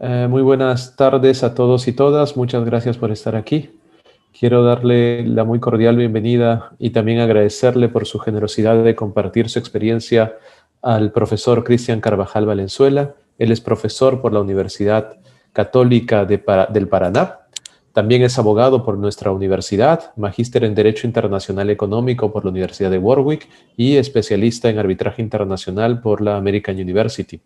Muy buenas tardes a todos y todas. Muchas gracias por estar aquí. Quiero darle la muy cordial bienvenida y también agradecerle por su generosidad de compartir su experiencia al profesor Cristian Carvajal Valenzuela. Él es profesor por la Universidad Católica del Paraná. También es abogado por nuestra universidad, magíster en Derecho Internacional Económico por la Universidad de Warwick y especialista en arbitraje internacional por la American University.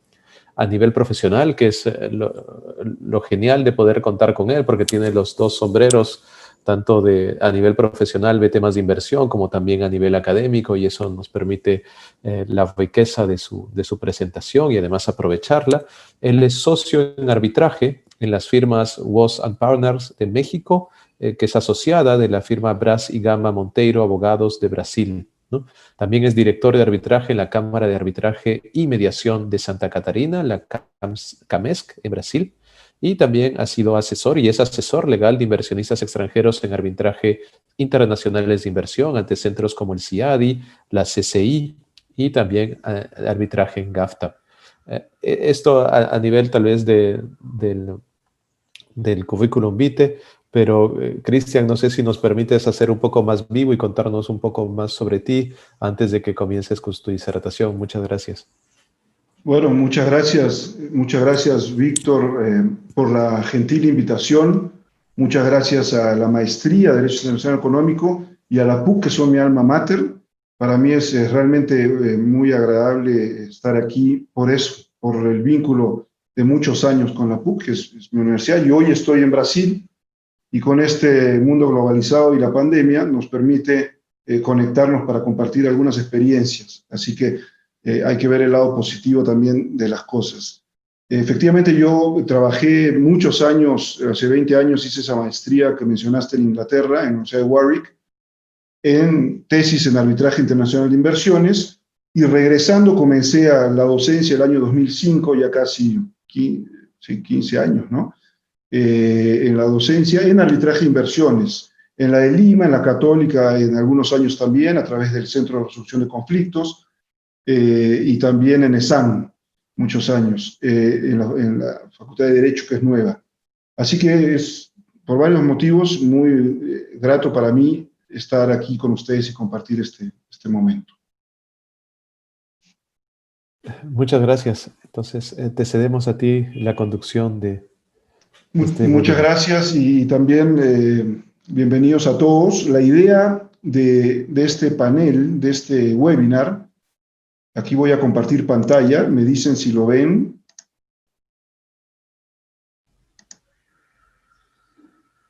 A nivel profesional, que es lo genial de poder contar con él, porque tiene los dos sombreros, tanto a nivel profesional ve temas de inversión como también a nivel académico, y eso nos permite la riqueza de su presentación y además aprovecharla. Él es socio en arbitraje en las firmas Woz & Partners de México, que es asociada de la firma Braz y Gama Monteiro Abogados de Brasil, ¿no? También es director de arbitraje en la Cámara de Arbitraje y Mediación de Santa Catarina, la CAMESC, en Brasil, y también ha sido asesor y es asesor legal de inversionistas extranjeros en arbitraje internacionales de inversión ante centros como el CIADI, la CCI y también arbitraje en GAFTA. Esto a nivel tal vez del currículum vitae, pero Cristian, no sé si nos permites hacer un poco más vivo y contarnos un poco más sobre ti antes de que comiences con tu disertación. Muchas gracias. Bueno, muchas gracias, Víctor, por la gentil invitación. Muchas gracias a la Maestría de Derecho Internacional Económico y a la PUC, que son mi alma mater. Para mí es realmente muy agradable estar aquí por eso, por el vínculo de muchos años con la PUC, que es mi universidad, y hoy estoy en Brasil, y con este mundo globalizado y la pandemia nos permite conectarnos para compartir algunas experiencias. Así que hay que ver el lado positivo también de las cosas. Efectivamente, yo trabajé muchos años, hace 20 años hice esa maestría que mencionaste en Inglaterra, en la Universidad de Warwick, en tesis en arbitraje internacional de inversiones, y regresando comencé a la docencia el año 2005, ya casi 15 años, ¿no? En la docencia en arbitraje de inversiones, en la de Lima, en la Católica, en algunos años también, a través del Centro de Resolución de Conflictos, y también en ESAM, muchos años, en la Facultad de Derecho, que es nueva. Así que es, por varios motivos, muy grato para mí estar aquí con ustedes y compartir este momento. Muchas gracias. Entonces, te cedemos a ti la conducción de este Muchas webinar. gracias y también bienvenidos a todos. La idea de este panel, de este webinar, aquí voy a compartir pantalla, me dicen si lo ven.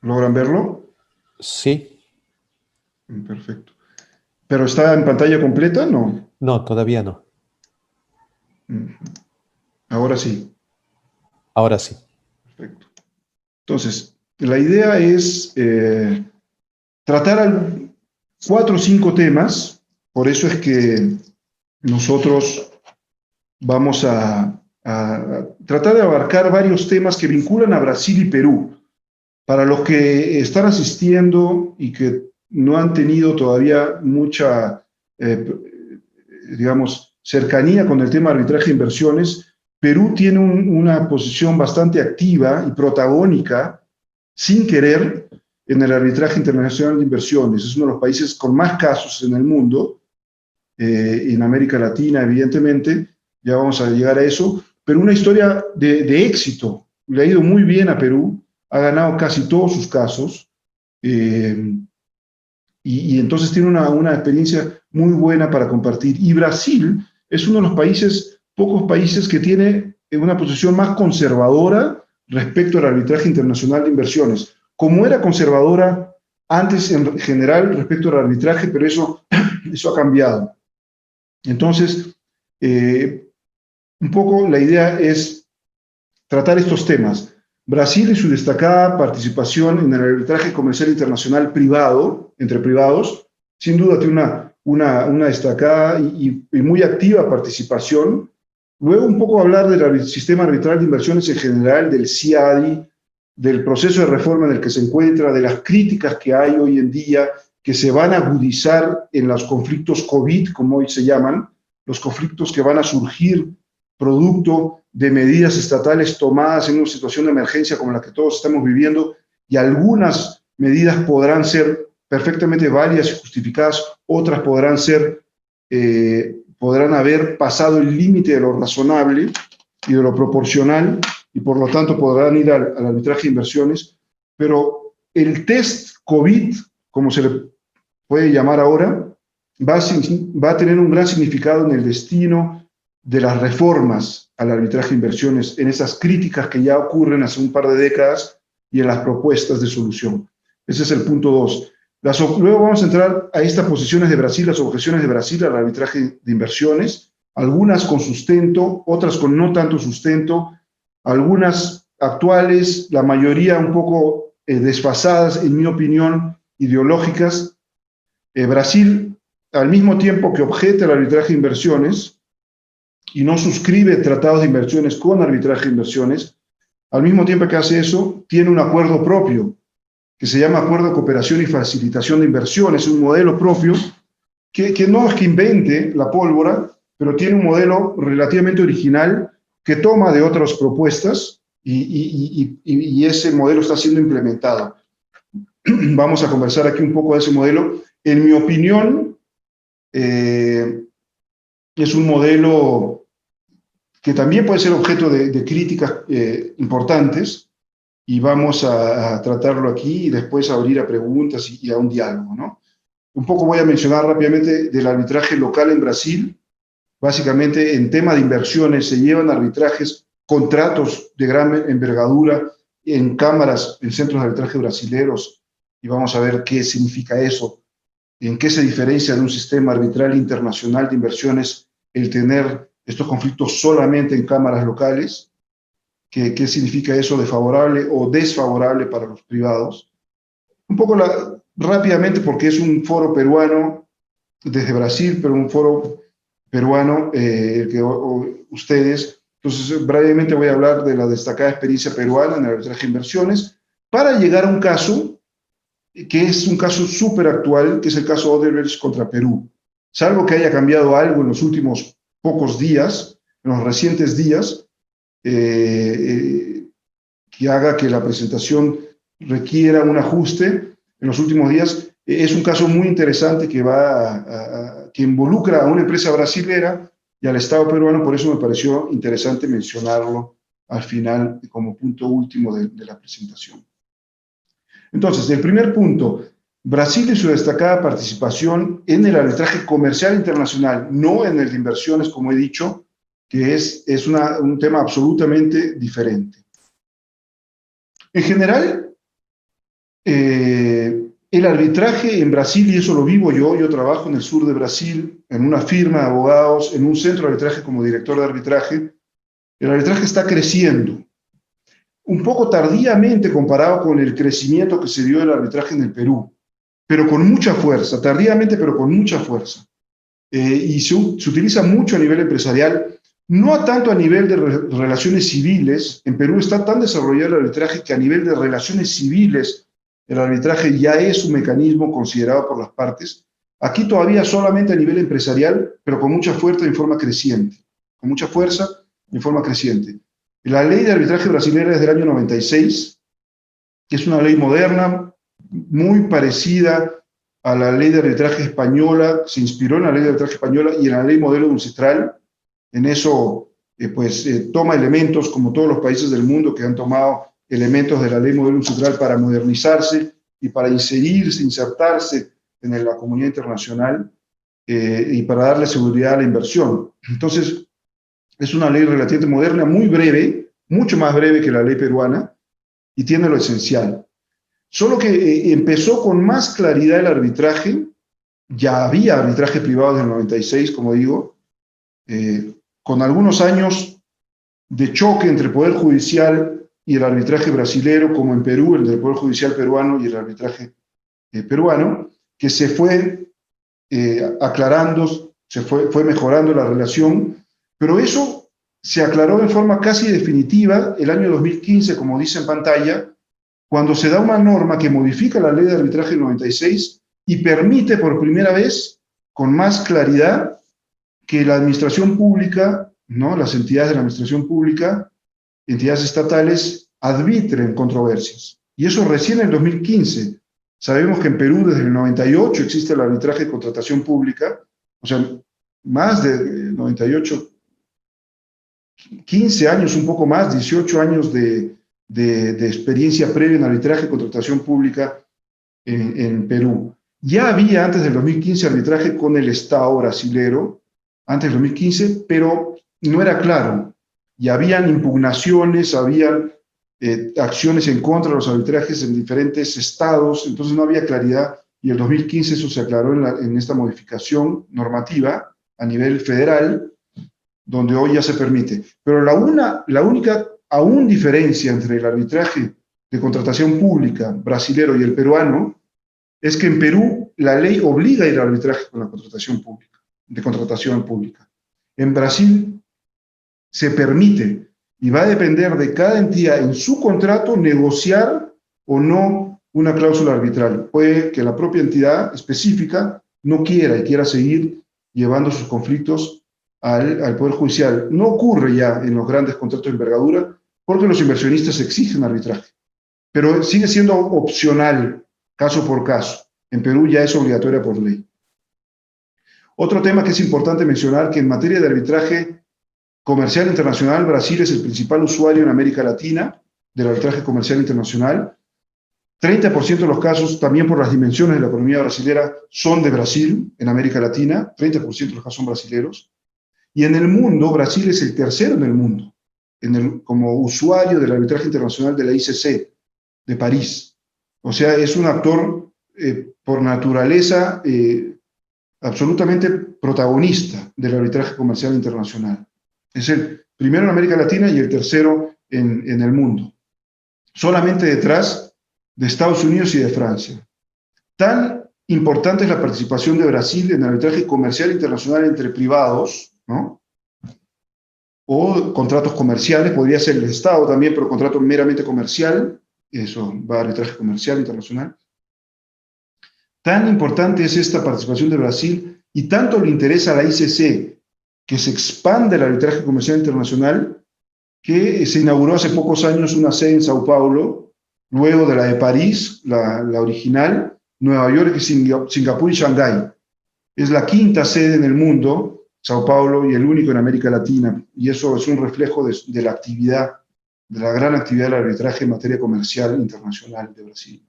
¿Logran verlo? Sí. Perfecto. ¿Pero está en pantalla completa? No. No, todavía no. Ahora sí. Ahora sí. Perfecto. Entonces, la idea es tratar 4 o 5 temas, por eso es que nosotros vamos a tratar de abarcar varios temas que vinculan a Brasil y Perú. Para los que están asistiendo y que no han tenido todavía mucha, digamos, cercanía con el tema de arbitraje de inversiones, Perú tiene una posición bastante activa y protagónica, sin querer, en el arbitraje internacional de inversiones. Es uno de los países con más casos en el mundo, en América Latina, evidentemente, ya vamos a llegar a eso, pero una historia de éxito. Le ha ido muy bien a Perú, ha ganado casi todos sus casos, y entonces tiene una experiencia muy buena para compartir. Y Brasil es uno de los países, pocos países que tiene una posición más conservadora respecto al arbitraje internacional de inversiones. Como era conservadora antes en general respecto al arbitraje, pero eso ha cambiado. Entonces, un poco la idea es tratar estos temas. Brasil y su destacada participación en el arbitraje comercial internacional privado, entre privados, sin duda tiene una destacada y muy activa participación. Luego un poco hablar del sistema arbitral de inversiones en general, del CIADI, del proceso de reforma en el que se encuentra, de las críticas que hay hoy en día, que se van a agudizar en los conflictos COVID, como hoy se llaman, los conflictos que van a surgir producto de medidas estatales tomadas en una situación de emergencia como la que todos estamos viviendo, y algunas medidas podrán ser perfectamente válidas y justificadas, otras podrán haber pasado el límite de lo razonable y de lo proporcional, y por lo tanto podrán ir al arbitraje de inversiones, pero el test COVID, como se le puede llamar ahora, va a tener un gran significado en el destino de las reformas al arbitraje de inversiones, en esas críticas que ya ocurren hace un par de décadas y en las propuestas de solución. Ese es el punto 2. Luego vamos a entrar a estas posiciones de Brasil, las objeciones de Brasil al arbitraje de inversiones, algunas con sustento, otras con no tanto sustento, algunas actuales, la mayoría un poco desfasadas, en mi opinión, ideológicas. Brasil, al mismo tiempo que objeta el arbitraje de inversiones y no suscribe tratados de inversiones con arbitraje de inversiones, al mismo tiempo que hace eso, tiene un acuerdo propio, que se llama Acuerdo de Cooperación y Facilitación de Inversiones, un modelo propio que no es que invente la pólvora, pero tiene un modelo relativamente original que toma de otras propuestas y ese modelo está siendo implementado. Vamos a conversar aquí un poco de ese modelo. En mi opinión, es un modelo que también puede ser objeto de críticas importantes, y vamos a tratarlo aquí y después abrir a preguntas y a un diálogo, ¿no? Un poco voy a mencionar rápidamente del arbitraje local en Brasil. Básicamente, en tema de inversiones, se llevan arbitrajes, contratos de gran envergadura en cámaras, en centros de arbitraje brasileños, y vamos a ver qué significa eso, en qué se diferencia de un sistema arbitral internacional de inversiones el tener estos conflictos solamente en cámaras locales. ¿Qué significa eso de favorable o desfavorable para los privados? Un poco rápidamente, porque es un foro peruano desde Brasil, pero un foro peruano ustedes. Entonces, brevemente voy a hablar de la destacada experiencia peruana en el arbitraje de inversiones para llegar a un caso que es un caso súper actual, que es el caso Odebrecht contra Perú. Salvo que haya cambiado algo en los últimos pocos días, en los recientes días, que haga que la presentación requiera un ajuste en los últimos días. Es un caso muy interesante que involucra a una empresa brasilera y al Estado peruano, por eso me pareció interesante mencionarlo al final como punto último de la presentación. Entonces, el primer punto, Brasil y su destacada participación en el arbitraje comercial internacional, no en el de inversiones, como he dicho, que es un tema absolutamente diferente. En general, el arbitraje en Brasil, y eso lo vivo yo trabajo en el sur de Brasil, en una firma de abogados, en un centro de arbitraje como director de arbitraje, el arbitraje está creciendo, un poco tardíamente comparado con el crecimiento que se dio del arbitraje en el Perú, pero con mucha fuerza, tardíamente pero con mucha fuerza. Y se utiliza mucho a nivel empresarial, no tanto a nivel de relaciones civiles. En Perú está tan desarrollado el arbitraje que a nivel de relaciones civiles el arbitraje ya es un mecanismo considerado por las partes. Aquí todavía solamente a nivel empresarial, pero con mucha fuerza y en forma creciente. Con mucha fuerza y en forma creciente. La ley de arbitraje brasileña es del año 96, que es una ley moderna, muy parecida a la ley de arbitraje española, se inspiró en la ley de arbitraje española y en la ley modelo UNCITRAL. En eso, toma elementos, como todos los países del mundo que han tomado elementos de la ley modelo UNCITRAL para modernizarse y para insertarse en la comunidad internacional y para darle seguridad a la inversión. Entonces, es una ley relativamente moderna, muy breve, mucho más breve que la ley peruana, y tiene lo esencial. Solo que empezó con más claridad el arbitraje. Ya había arbitraje privado desde el 96, como digo, con algunos años de choque entre el Poder Judicial y el arbitraje brasilero, como en Perú, el del Poder Judicial peruano y el arbitraje peruano, que se fue aclarando, fue mejorando la relación, pero eso se aclaró en forma casi definitiva el año 2015, como dice en pantalla, cuando se da una norma que modifica la ley de arbitraje del 96 y permite por primera vez, con más claridad, que la administración pública ¿no? Las entidades de la administración pública, entidades estatales, arbitren controversias. Y eso recién en el 2015. Sabemos que en Perú desde el 98 existe el arbitraje de contratación pública, o sea, más de 98, 15 años, un poco más, 18 años de experiencia previa en arbitraje y contratación pública en Perú. Ya había antes del 2015 arbitraje con el Estado brasilero, antes del 2015, pero no era claro. Y habían impugnaciones, habían acciones en contra de los arbitrajes en diferentes estados, entonces no había claridad. Y en el 2015 eso se aclaró en esta modificación normativa a nivel federal, donde hoy ya se permite. Pero la única aún diferencia entre el arbitraje de contratación pública brasilero y el peruano es que en Perú la ley obliga a ir al arbitraje con la contratación pública, de contratación pública. En Brasil se permite y va a depender de cada entidad en su contrato negociar o no una cláusula arbitral. Puede que la propia entidad específica no quiera y quiera seguir llevando sus conflictos al Poder Judicial. No ocurre ya en los grandes contratos de envergadura porque los inversionistas exigen arbitraje, pero sigue siendo opcional, caso por caso. En Perú ya es obligatoria por ley. Otro tema que es importante mencionar, que en materia de arbitraje comercial internacional, Brasil es el principal usuario en América Latina del arbitraje comercial internacional. 30% de los casos, también por las dimensiones de la economía brasilera, son de Brasil en América Latina. 30% de los casos son brasileros. Y en el mundo, Brasil es el tercero en el mundo, como usuario del arbitraje internacional de la ICC de París. O sea, es un actor por naturaleza absolutamente protagonista del arbitraje comercial internacional. Es el primero en América Latina y el tercero en el mundo. Solamente detrás de Estados Unidos y de Francia. Tan importante es la participación de Brasil en el arbitraje comercial internacional entre privados, ¿no? O contratos comerciales, podría ser el Estado también, pero contrato meramente comercial, eso va a arbitraje comercial internacional. Tan importante es esta participación de Brasil y tanto le interesa a la ICC que se expande el arbitraje comercial internacional, que se inauguró hace pocos años una sede en Sao Paulo, luego de la de París, la original, Nueva York, Singapur y Shanghái. Es la quinta sede en el mundo, Sao Paulo, y el único en América Latina, y eso es un reflejo de la actividad, de la gran actividad del arbitraje en materia comercial internacional de Brasil.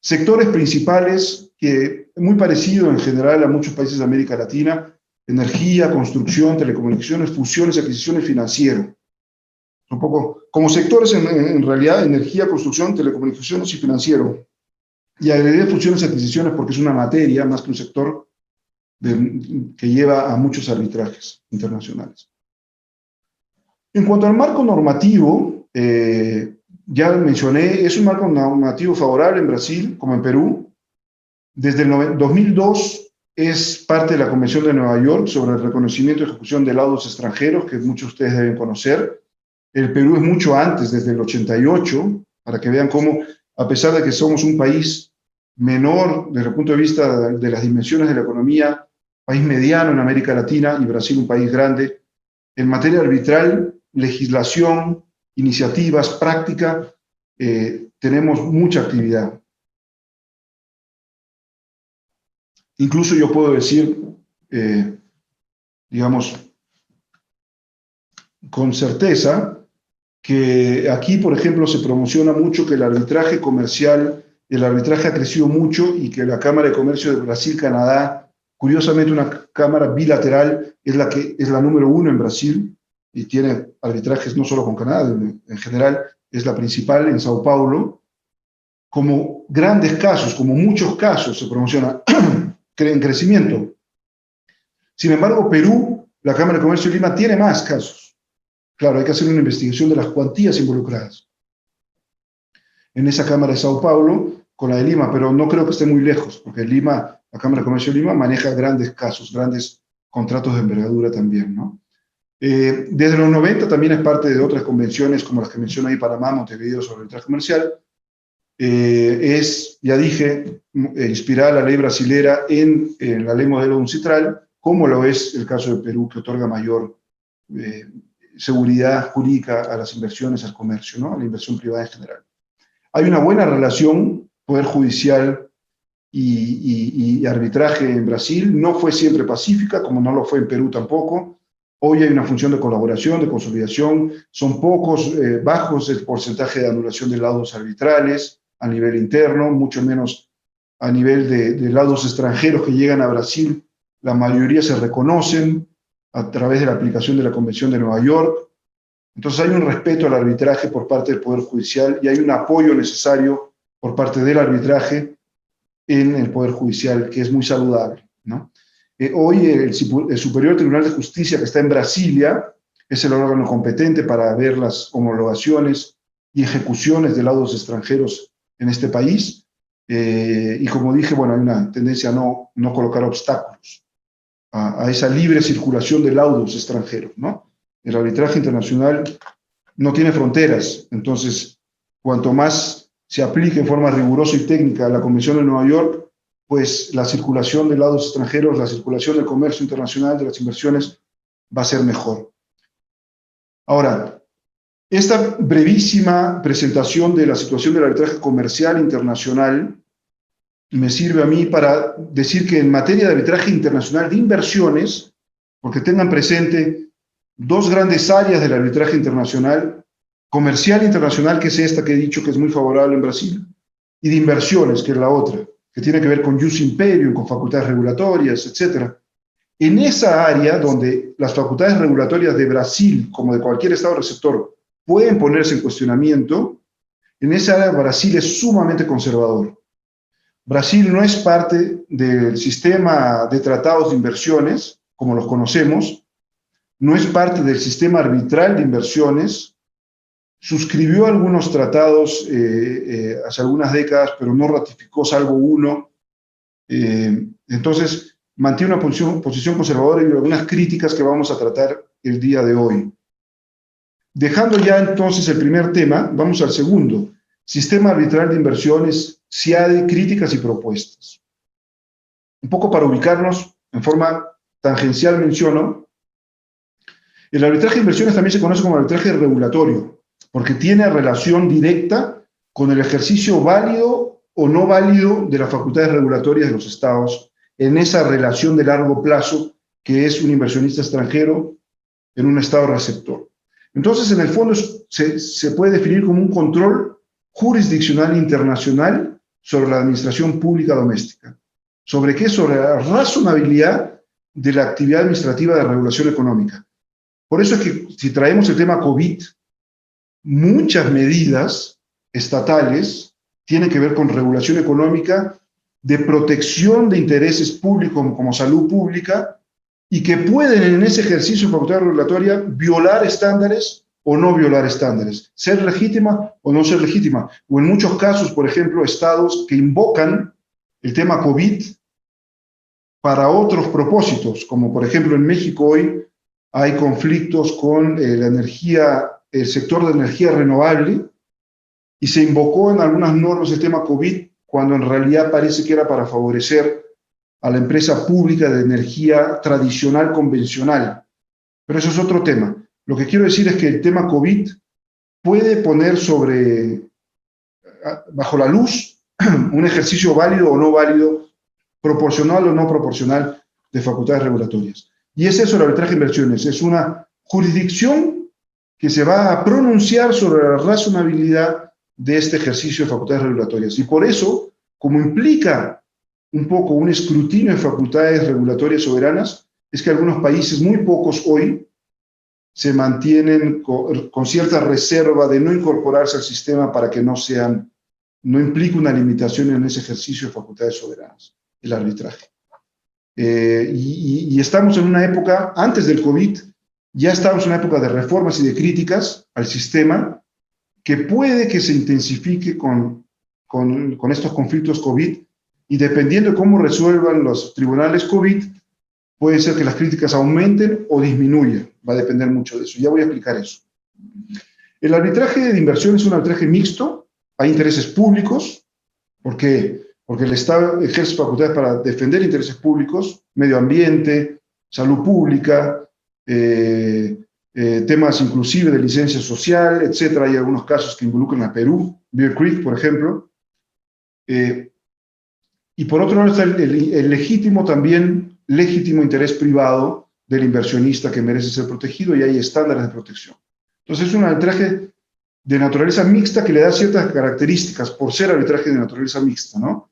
Sectores principales que muy parecido en general a muchos países de América Latina: energía, construcción, telecomunicaciones, fusiones, adquisiciones, financiero. Un poco como sectores en realidad: energía, construcción, telecomunicaciones y financiero. Y agregué fusiones y adquisiciones porque es una materia más que un sector que lleva a muchos arbitrajes internacionales. En cuanto al marco normativo, ya mencioné, es un marco normativo favorable en Brasil como en Perú. Desde el 2002 es parte de la Convención de Nueva York sobre el reconocimiento y ejecución de laudos extranjeros, que muchos de ustedes deben conocer. El Perú es mucho antes, desde el 88, para que vean cómo, a pesar de que somos un país menor desde el punto de vista de las dimensiones de la economía, país mediano en América Latina y Brasil un país grande, en materia arbitral, legislación, iniciativas, práctica, tenemos mucha actividad. Incluso yo puedo decir, digamos, con certeza, que aquí, por ejemplo, se promociona mucho que el arbitraje comercial, el arbitraje ha crecido mucho y que la Cámara de Comercio de Brasil-Canadá, curiosamente una cámara bilateral, es la número 1 en Brasil y tiene arbitrajes no solo con Canadá, en general es la principal en Sao Paulo. Como grandes casos, como muchos casos se promociona en crecimiento. Sin embargo, Perú, la Cámara de Comercio de Lima, tiene más casos. Claro, hay que hacer una investigación de las cuantías involucradas en esa Cámara de Sao Paulo con la de Lima, pero no creo que esté muy lejos, porque Lima, la Cámara de Comercio de Lima maneja grandes casos, grandes contratos de envergadura también, ¿no? Desde los 90 también es parte de otras convenciones como las que menciona ahí Panamá, Montevideo sobre el arbitraje comercial. Es, ya dije, inspirada la ley brasilera en la ley modelo UNCITRAL, como lo es el caso de Perú, que otorga mayor seguridad jurídica a las inversiones, al comercio, ¿no? A la inversión privada en general. Hay una buena relación poder judicial y arbitraje en Brasil. No fue siempre pacífica, como no lo fue en Perú tampoco. Hoy hay una función de colaboración, de consolidación. Son bajos el porcentaje de anulación de laudos arbitrales a nivel interno, mucho menos a nivel de laudos extranjeros que llegan a Brasil. La mayoría se reconocen a través de la aplicación de la Convención de Nueva York. Entonces hay un respeto al arbitraje por parte del Poder Judicial y hay un apoyo necesario por parte del arbitraje en el Poder Judicial, que es muy saludable, ¿no? Hoy el Superior Tribunal de Justicia, que está en Brasilia, es el órgano competente para ver las homologaciones y ejecuciones de laudos extranjeros en este país. Y como dije, bueno, hay una tendencia a no colocar obstáculos a esa libre circulación de laudos extranjeros, ¿no? El arbitraje internacional no tiene fronteras, entonces, cuanto más se aplique en forma rigurosa y técnica la Convención de Nueva York, pues la circulación de laudos extranjeros, la circulación del comercio internacional, de las inversiones, va a ser mejor. Ahora, esta brevísima presentación de la situación del arbitraje comercial internacional me sirve a mí para decir que en materia de arbitraje internacional de inversiones, porque tengan presente dos grandes áreas del arbitraje internacional: comercial internacional, que es esta que he dicho que es muy favorable en Brasil, y de inversiones, que es la otra, que tiene que ver con jus imperium, con facultades regulatorias, etc. En esa área donde las facultades regulatorias de Brasil, como de cualquier Estado receptor, pueden ponerse en cuestionamiento, en esa área Brasil es sumamente conservador. Brasil no es parte del sistema de tratados de inversiones, como los conocemos, no es parte del sistema arbitral de inversiones, suscribió algunos tratados hace algunas décadas, pero no ratificó salvo uno. Entonces, mantiene una posición conservadora y algunas críticas que vamos a tratar el día de hoy. Dejando ya entonces el primer tema, vamos al segundo: sistema arbitral de inversiones, SIADI, críticas y propuestas. Un poco para ubicarnos, en forma tangencial menciono, el arbitraje de inversiones también se conoce como arbitraje regulatorio, porque tiene relación directa con el ejercicio válido o no válido de las facultades regulatorias de los estados en esa relación de largo plazo que es un inversionista extranjero en un estado receptor. Entonces, en el fondo, se puede definir como un control jurisdiccional internacional sobre la administración pública doméstica. ¿Sobre qué? Sobre la razonabilidad de la actividad administrativa de regulación económica. Por eso es que si traemos el tema COVID, muchas medidas estatales tienen que ver con regulación económica, de protección de intereses públicos como salud pública, y que pueden en ese ejercicio de facultad regulatoria violar estándares o no violar estándares, ser legítima o no ser legítima, o en muchos casos, por ejemplo, estados que invocan el tema COVID para otros propósitos, como por ejemplo en México hoy hay conflictos con el sector de energía renovable, y se invocó en algunas normas el tema COVID, cuando en realidad parece que era para favorecer a la empresa pública de energía tradicional convencional. Pero eso es otro tema. Lo que quiero decir es que el tema COVID puede poner bajo la luz un ejercicio válido o no válido, proporcional o no proporcional de facultades regulatorias. Y es eso el arbitraje de inversiones, es una jurisdicción que se va a pronunciar sobre la razonabilidad de este ejercicio de facultades regulatorias. Y por eso, como implica un poco un escrutinio de facultades regulatorias soberanas, es que algunos países, muy pocos hoy, se mantienen con cierta reserva de no incorporarse al sistema para que no implique una limitación en ese ejercicio de facultades soberanas, el arbitraje. Y estamos en una época, antes del COVID, ya estamos en una época de reformas y de críticas al sistema, que puede que se intensifique con estos conflictos COVID, y dependiendo de cómo resuelvan los tribunales COVID, puede ser que las críticas aumenten o disminuyan. Va a depender mucho de eso. Ya voy a explicar eso. El arbitraje de inversión es un arbitraje mixto. Hay intereses públicos. ¿Por qué? Porque el Estado ejerce facultades para defender intereses públicos, medio ambiente, salud pública, temas inclusive de licencia social, etcétera. Hay algunos casos que involucran a Perú, Bear Creek, por ejemplo. Y por otro lado está el legítimo interés privado del inversionista que merece ser protegido, y hay estándares de protección. Entonces es un arbitraje de naturaleza mixta que le da ciertas características por ser arbitraje de naturaleza mixta, ¿no?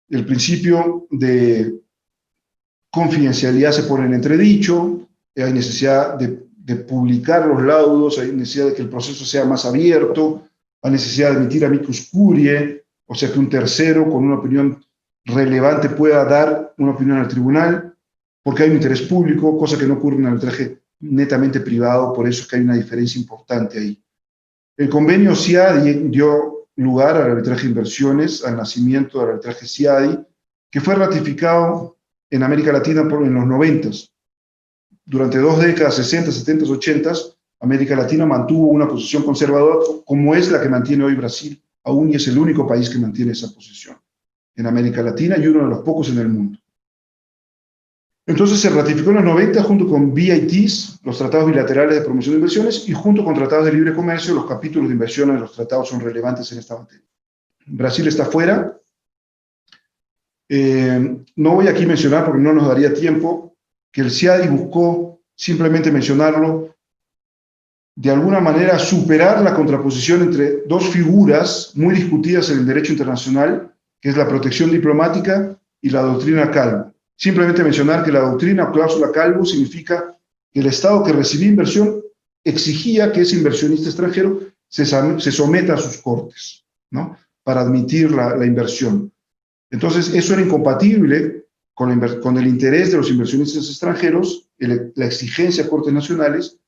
El principio de confidencialidad se pone en entredicho, hay necesidad de publicar los laudos, hay necesidad de que el proceso sea más abierto, hay necesidad de emitir amicus curiae, o sea que un tercero con una opinión relevante pueda dar una opinión al tribunal, porque hay un interés público, cosa que no ocurre en el arbitraje netamente privado, por eso es que hay una diferencia importante ahí. El convenio CIADI dio lugar al arbitraje de inversiones, al nacimiento del arbitraje CIADI, que fue ratificado en América Latina en los 90s. Durante 2 décadas, 60, 70, 80, América Latina mantuvo una posición conservadora, como es la que mantiene hoy Brasil, aún, y es el único país que mantiene esa posición en América Latina y uno de los pocos en el mundo. Entonces se ratificó en los 90 junto con BITs, los tratados bilaterales de promoción de inversiones, y junto con tratados de libre comercio, los capítulos de inversiones de los tratados son relevantes en esta materia. Brasil está fuera. No voy aquí a mencionar, porque no nos daría tiempo, que el CIADI buscó, simplemente mencionarlo, de alguna manera superar la contraposición entre dos figuras muy discutidas en el derecho internacional, que es la protección diplomática y la doctrina Calvo. Simplemente mencionar que la doctrina o cláusula Calvo significa que el Estado que recibía inversión exigía que ese inversionista extranjero se someta a sus cortes, ¿no?, para admitir la inversión. Entonces, eso era incompatible con el interés de los inversionistas extranjeros, la exigencia a cortes nacionales,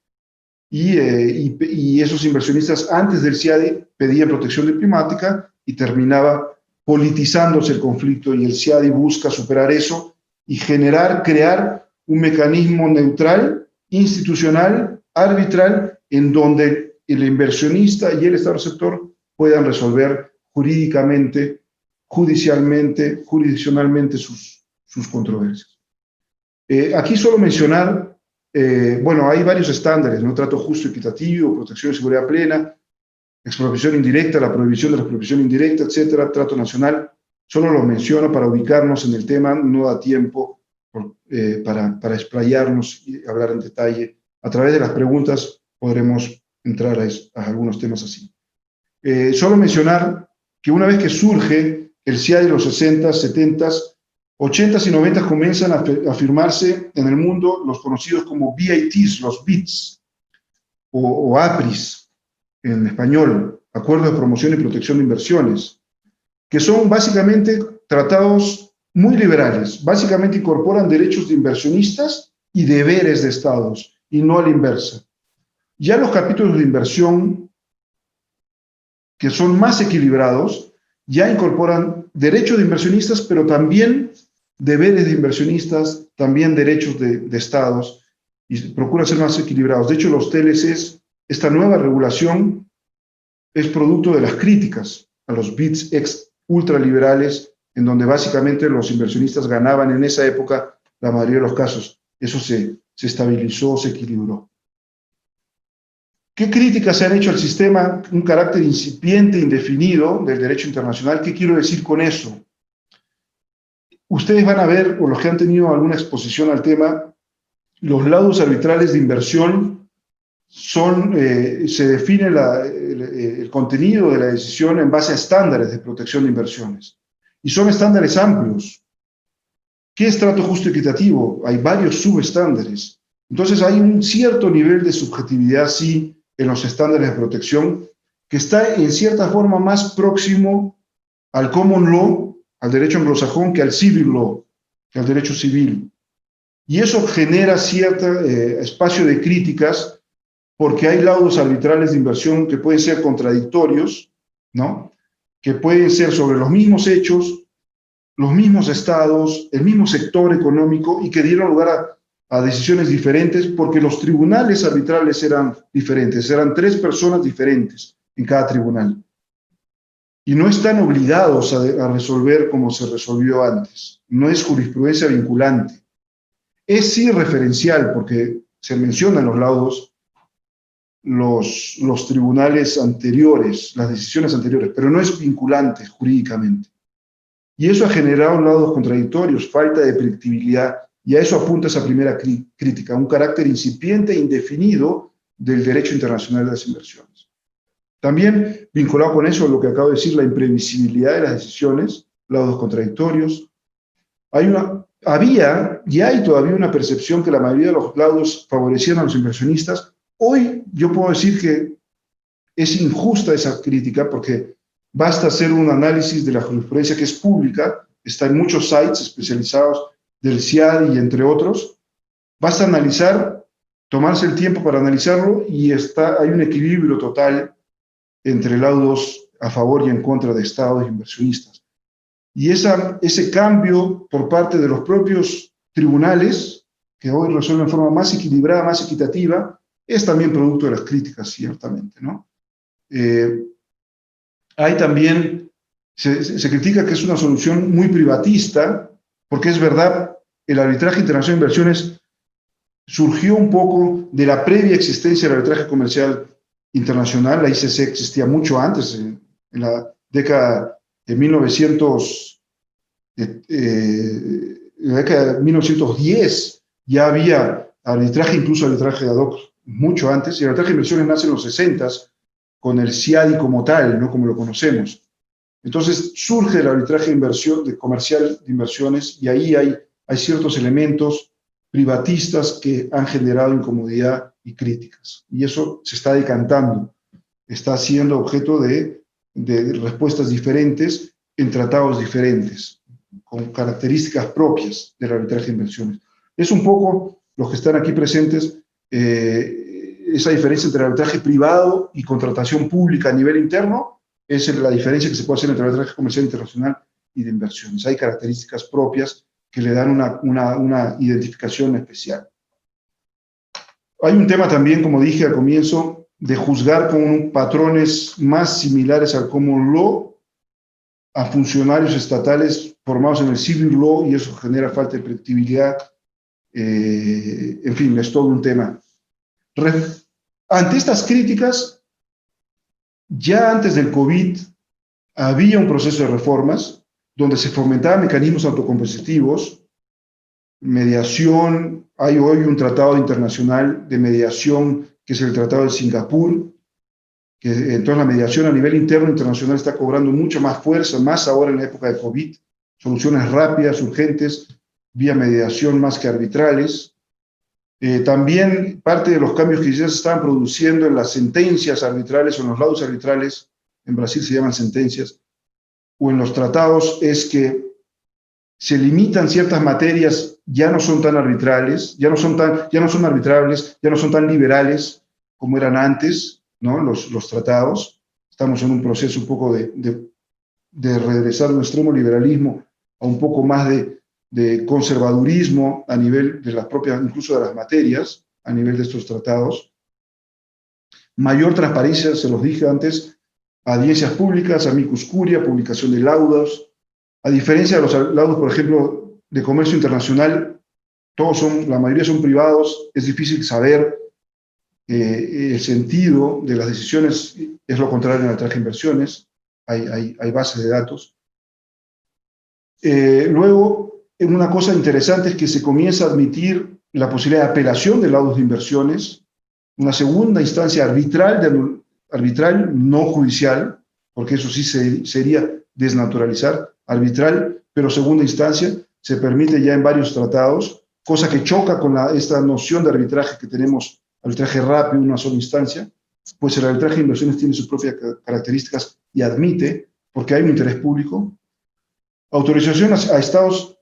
y esos inversionistas antes del CIADI pedían protección diplomática y terminaba politizándose el conflicto, y el CIADI busca superar eso y crear un mecanismo neutral, institucional, arbitral, en donde el inversionista y el Estado receptor puedan resolver jurídicamente, jurisdiccionalmente sus controversias. Aquí solo mencionar, bueno, hay varios estándares, ¿no? Trato justo, equitativo, protección de seguridad plena, expropiación indirecta, la prohibición de la expropiación indirecta, etcétera, trato nacional. Solo lo menciono para ubicarnos en el tema, no da tiempo para explayarnos y hablar en detalle. A través de las preguntas podremos entrar a algunos temas así. Solo mencionar que una vez que surge el CIADI de los 60, 70, 80 y 90 comienzan a firmarse en el mundo los conocidos como BITs, los BITs, o APRIs en español, Acuerdos de Promoción y Protección de Inversiones, que son básicamente tratados muy liberales, básicamente incorporan derechos de inversionistas y deberes de estados, y no a la inversa. Ya los capítulos de inversión, que son más equilibrados, ya incorporan derechos de inversionistas, pero también deberes de inversionistas, también derechos de estados, y procuran ser más equilibrados. De hecho, los TLCs, esta nueva regulación, es producto de las críticas a los BITs ultraliberales, en donde básicamente los inversionistas ganaban en esa época la mayoría de los casos. Eso se estabilizó, se equilibró. ¿Qué críticas se han hecho al sistema? Un carácter incipiente, indefinido del derecho internacional. ¿Qué quiero decir con eso? Ustedes van a ver, o los que han tenido alguna exposición al tema, los laudos arbitrales de inversión se define el contenido de la decisión en base a estándares de protección de inversiones. Y son estándares amplios. ¿Qué es trato justo y equitativo? Hay varios subestándares. Entonces hay un cierto nivel de subjetividad, sí, en los estándares de protección, que está en cierta forma más próximo al common law, al derecho anglosajón, que al civil law, que al derecho civil. Y eso genera cierto espacio de críticas, porque hay laudos arbitrales de inversión que pueden ser contradictorios, ¿no?, que pueden ser sobre los mismos hechos, los mismos estados, el mismo sector económico, y que dieron lugar a decisiones diferentes, porque los tribunales arbitrales eran diferentes, eran 3 personas diferentes en cada tribunal. Y no están obligados a resolver como se resolvió antes. No es jurisprudencia vinculante. Es sí referencial, porque se mencionan los laudos los tribunales anteriores, las decisiones anteriores, pero no es vinculante jurídicamente. Y eso ha generado laudos contradictorios, falta de predictibilidad, y a eso apunta esa primera crítica, un carácter incipiente e indefinido del derecho internacional de las inversiones. También, vinculado con eso, lo que acabo de decir, la imprevisibilidad de las decisiones, laudos contradictorios. Había y hay todavía una percepción que la mayoría de los laudos favorecían a los inversionistas. Hoy yo puedo decir que es injusta esa crítica porque basta hacer un análisis de la jurisprudencia que es pública, está en muchos sites especializados del CIAD y entre otros. Basta analizar, tomarse el tiempo para analizarlo y hay un equilibrio total entre laudos a favor y en contra de estados e inversionistas. Y ese cambio por parte de los propios tribunales, que hoy resuelven de forma más equilibrada, más equitativa, es también producto de las críticas, ciertamente, ¿no? Hay también, se critica que es una solución muy privatista, porque es verdad, el arbitraje internacional de inversiones surgió un poco de la previa existencia del arbitraje comercial internacional. La ICC existía mucho antes, en la década de 1910 ya había arbitraje, incluso arbitraje ad hoc, mucho antes, y el arbitraje de inversiones nace en los 60 con el CIADI como tal, ¿no? Como lo conocemos. Entonces surge el arbitraje comercial de inversiones y ahí hay ciertos elementos privatistas que han generado incomodidad y críticas. Y eso se está decantando, está siendo objeto de respuestas diferentes en tratados diferentes, con características propias del arbitraje de inversiones. Es un poco, los que están aquí presentes, esa diferencia entre el arbitraje privado y contratación pública a nivel interno, es la diferencia que se puede hacer entre el arbitraje comercial internacional y de inversiones. Hay características propias que le dan una identificación especial. Hay un tema también, como dije al comienzo, de juzgar con patrones más similares al common law a funcionarios estatales formados en el civil law, y eso genera falta de predictibilidad. En fin, es todo un tema. Ante estas críticas, ya antes del COVID había un proceso de reformas donde se fomentaban mecanismos autocompetitivos, mediación. Hay hoy un tratado internacional de mediación que es el Tratado de Singapur, que entonces la mediación a nivel interno internacional está cobrando mucho más fuerza, más ahora en la época de COVID, soluciones rápidas, urgentes, vía mediación más que arbitrales. También parte de los cambios que ya se están produciendo en las sentencias arbitrales o en los laudos arbitrales, en Brasil se llaman sentencias, o en los tratados, es que se limitan ciertas materias, ya no son tan arbitrales, ya no son arbitrables, ya no son tan liberales como eran antes, ¿no? Los tratados. Estamos en un proceso un poco de regresar de un extremo liberalismo a un poco más de conservadurismo a nivel de las propias, incluso de las materias, a nivel de estos tratados. Mayor transparencia, se los dije antes, audiencias públicas, amicus curia, publicación de laudos. A diferencia de los laudos, por ejemplo, de comercio internacional, la mayoría son privados, es difícil saber el sentido de las decisiones, es lo contrario en el arbitraje de inversiones, hay bases de datos. Luego, una cosa interesante es que se comienza a admitir la posibilidad de apelación de laudos de inversiones, una segunda instancia arbitral, no judicial, porque eso sí sería desnaturalizar, arbitral, pero segunda instancia, se permite ya en varios tratados, cosa que choca con esta noción de arbitraje que tenemos, arbitraje rápido, una sola instancia, pues el arbitraje de inversiones tiene sus propias características y admite, porque hay un interés público. Autorización a estados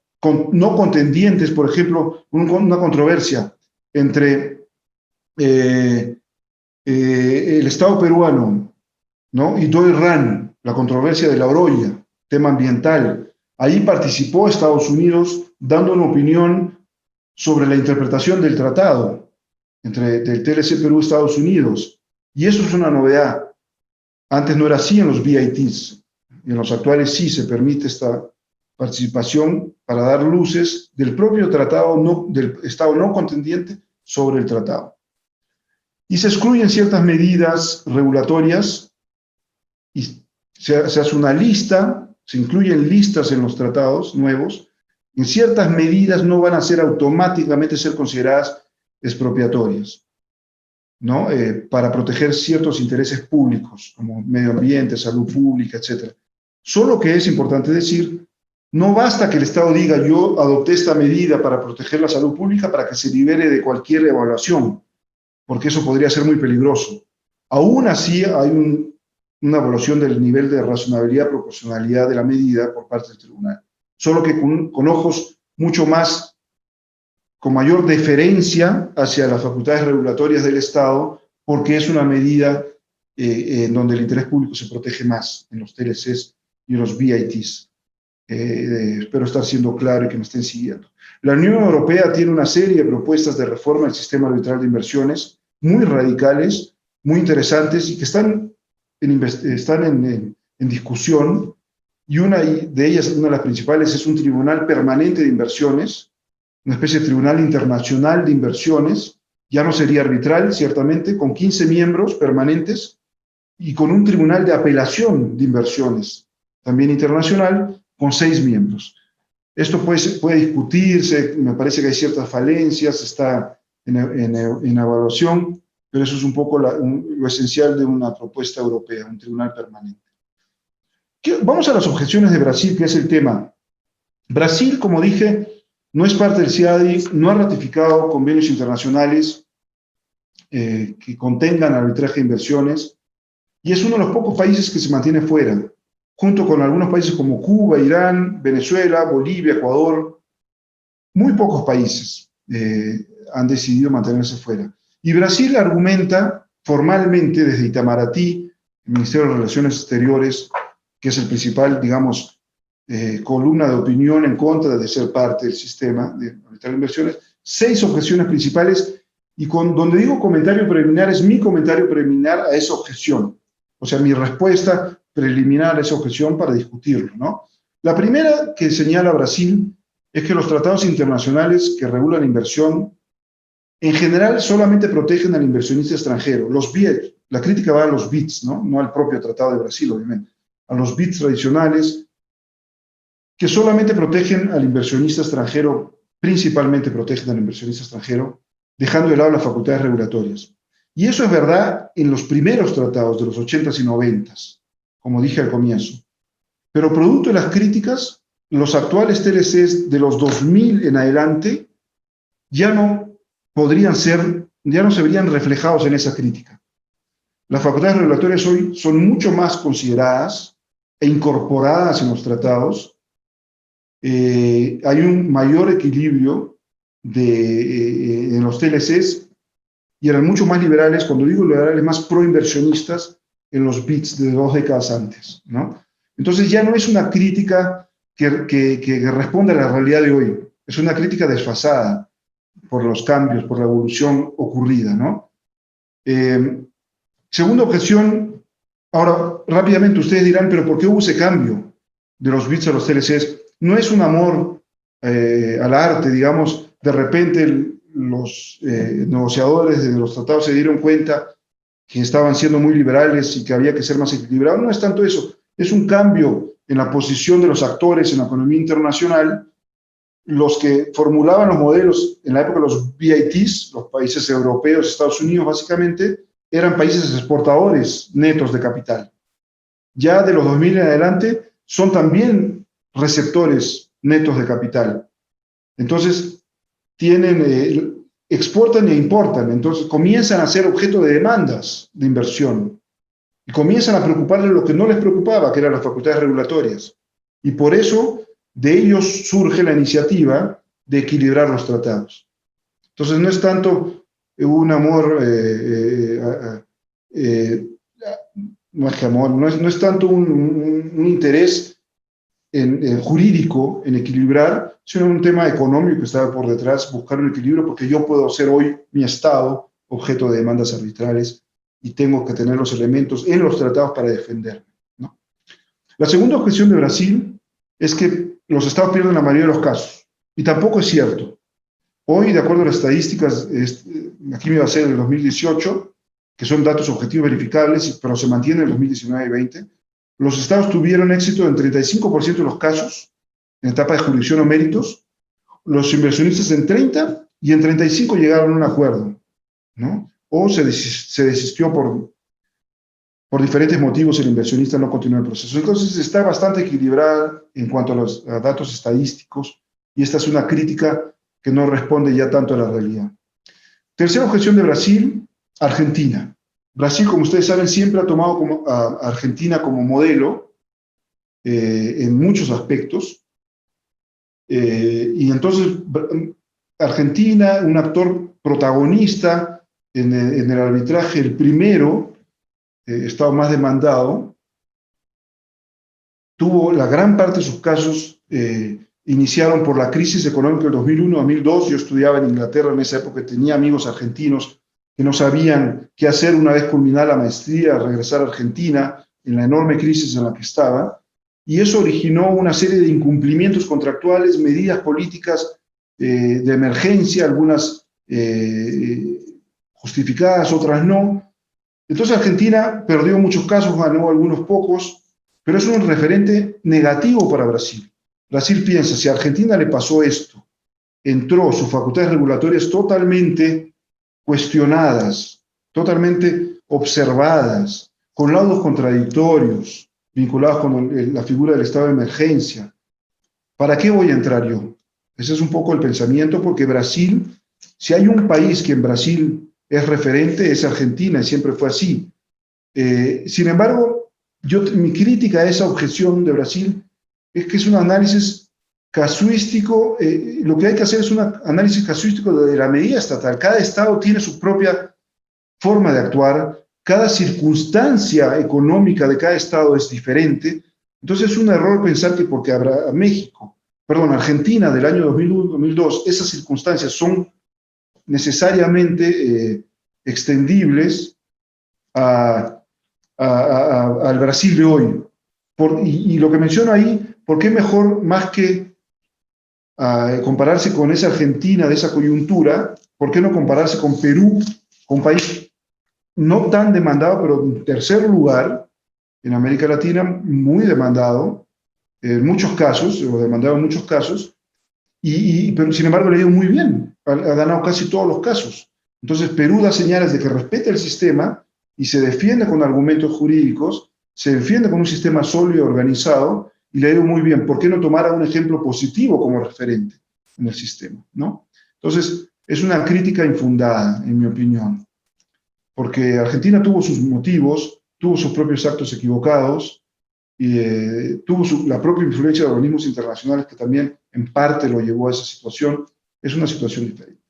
no contendientes, por ejemplo, una controversia entre el Estado peruano, ¿no? Y Doy-Ran, la controversia de la Oroya, tema ambiental. Ahí participó Estados Unidos dando una opinión sobre la interpretación del tratado del TLC Perú y Estados Unidos. Y eso es una novedad. Antes no era así en los BITs. En los actuales sí se permite esta participación para dar luces del propio tratado, del Estado no contendiente sobre el tratado. Y se excluyen ciertas medidas regulatorias y se hace una lista, se incluyen listas en los tratados nuevos. En ciertas medidas no van a ser automáticamente consideradas expropiatorias, ¿no? Para proteger ciertos intereses públicos, como medio ambiente, salud pública, etc. Solo que es importante decir, no basta que el Estado diga, yo adopté esta medida para proteger la salud pública para que se libere de cualquier evaluación, porque eso podría ser muy peligroso. Aún así hay una evaluación del nivel de razonabilidad, proporcionalidad de la medida por parte del tribunal. Solo que con ojos mucho más, con mayor deferencia hacia las facultades regulatorias del Estado, porque es una medida en donde el interés público se protege más, en los TLCs y en los BITs. Espero estar siendo claro y que me estén siguiendo. La Unión Europea tiene una serie de propuestas de reforma del sistema arbitral de inversiones, muy radicales, muy interesantes y que están en discusión, y una de ellas, una de las principales, es un tribunal permanente de inversiones, una especie de tribunal internacional de inversiones, ya no sería arbitral, ciertamente, con 15 miembros permanentes y con un tribunal de apelación de inversiones, también internacional, con 6 miembros. Esto puede discutirse, me parece que hay ciertas falencias, está en evaluación, pero eso es un poco lo esencial de una propuesta europea, un tribunal permanente. Vamos a las objeciones de Brasil, que es el tema. Brasil, como dije, no es parte del CIADI, no ha ratificado convenios internacionales que contengan arbitraje de inversiones, y es uno de los pocos países que se mantiene fuera, junto con algunos países como Cuba, Irán, Venezuela, Bolivia, Ecuador. Muy pocos países han decidido mantenerse fuera. Y Brasil argumenta formalmente desde Itamaraty, el Ministerio de Relaciones Exteriores, que es el principal, digamos, columna de opinión en contra de ser parte del sistema de arbitrar inversiones, 6 objeciones principales, y donde digo comentario preliminar, es mi comentario preliminar a esa objeción, o sea, mi respuesta preliminar a esa objeción para discutirlo, ¿no? La primera que señala Brasil es que los tratados internacionales que regulan inversión en general solamente protegen al inversionista extranjero. Los BIT, la crítica va a los BITs, ¿no? No al propio Tratado de Brasil, obviamente, a los BITs tradicionales, que solamente protegen al inversionista extranjero, principalmente protegen al inversionista extranjero, dejando de lado las facultades regulatorias. Y eso es verdad en los primeros tratados de los 80s y 90s, como dije al comienzo. Pero producto de las críticas, los actuales TLCs de los 2000 en adelante ya no se verían reflejados en esa crítica. Las facultades regulatorias hoy son mucho más consideradas e incorporadas en los tratados. Hay un mayor equilibrio en los TLCs y eran mucho más liberales, cuando digo liberales, más proinversionistas en los BITs de 2 décadas antes, ¿no? Entonces ya no es una crítica que responde a la realidad de hoy, es una crítica desfasada por los cambios, por la evolución ocurrida, ¿no? Segunda objeción, ahora rápidamente ustedes dirán, pero ¿por qué hubo ese cambio de los BITs a los TLCs? No es un amor al arte, digamos, de repente los negociadores de los tratados se dieron cuenta que estaban siendo muy liberales y que había que ser más equilibrados. No es tanto eso, es un cambio en la posición de los actores en la economía internacional. Los que formulaban los modelos en la época de los BITs, los países europeos, Estados Unidos básicamente, eran países exportadores netos de capital. Ya de los 2000 en adelante son también receptores netos de capital. Entonces, exportan e importan, entonces comienzan a ser objeto de demandas de inversión y comienzan a preocuparles lo que no les preocupaba, que eran las facultades regulatorias. Y por eso de ellos surge la iniciativa de equilibrar los tratados. Entonces no es tanto un amor, no es que amor, no es tanto un interés jurídico en equilibrar, sino un tema económico que estaba por detrás, buscar un equilibrio, porque yo puedo ser hoy mi Estado objeto de demandas arbitrales y tengo que tener los elementos en los tratados para defenderme, ¿no? La segunda objeción de Brasil es que los estados pierden la mayoría de los casos. Y tampoco es cierto. Hoy, de acuerdo a las estadísticas, aquí me va a ser del 2018, que son datos objetivos verificables, pero se mantienen en el 2019 y 20, los estados tuvieron éxito en 35% de los casos, en etapa de jurisdicción o méritos, los inversionistas en 30 y en 35 llegaron a un acuerdo, ¿no? O se desistió por diferentes motivos, el inversionista no continuó el proceso. Entonces está bastante equilibrada en cuanto a los datos estadísticos, y esta es una crítica que no responde ya tanto a la realidad. Tercera objeción de Brasil, Argentina. Brasil, como ustedes saben, siempre ha tomado a Argentina como modelo en muchos aspectos. Y entonces Argentina, un actor protagonista en el arbitraje, el primero, estado más demandado, tuvo la gran parte de sus casos iniciaron por la crisis económica del 2001-2002. Yo estudiaba en Inglaterra en esa época, tenía amigos argentinos que no sabían qué hacer una vez culminada la maestría, regresar a Argentina en la enorme crisis en la que estaba, y eso originó una serie de incumplimientos contractuales, medidas políticas de emergencia, algunas justificadas, otras no. Entonces Argentina perdió muchos casos, ganó algunos pocos, pero es un referente negativo para Brasil. Brasil piensa, si a Argentina le pasó esto, entró sus facultades regulatorias totalmente cuestionadas, totalmente observadas, con laudos contradictorios, vinculados con la figura del estado de emergencia. ¿Para qué voy a entrar yo? Ese es un poco el pensamiento, porque Brasil, si hay un país que en Brasil es referente, es Argentina, y siempre fue así. Sin embargo, mi crítica a esa objeción de Brasil es que es un análisis casuístico. Lo que hay que hacer es un análisis casuístico de la medida estatal. Cada estado tiene su propia forma de actuar, cada circunstancia económica de cada estado es diferente. Entonces es un error pensar que porque Argentina del año 2001-2002, esas circunstancias son necesariamente extendibles al Brasil de hoy. Y lo que menciono ahí, ¿por qué mejor, más que compararse con esa Argentina de esa coyuntura, por qué no compararse con Perú, con un país no tan demandado, pero en tercer lugar en América Latina, muy demandado en muchos casos, o demandado en muchos casos, pero sin embargo le ha ido muy bien, ha ganado casi todos los casos. Entonces Perú da señales de que respeta el sistema y se defiende con argumentos jurídicos, se defiende con un sistema sólido, organizado, y le ha ido muy bien. ¿Por qué no tomar a un ejemplo positivo como referente en el sistema, ¿no? Entonces, es una crítica infundada, en mi opinión, porque Argentina tuvo sus motivos, tuvo sus propios actos equivocados, y tuvo la propia influencia de organismos internacionales que también en parte lo llevó a esa situación. Es una situación diferente.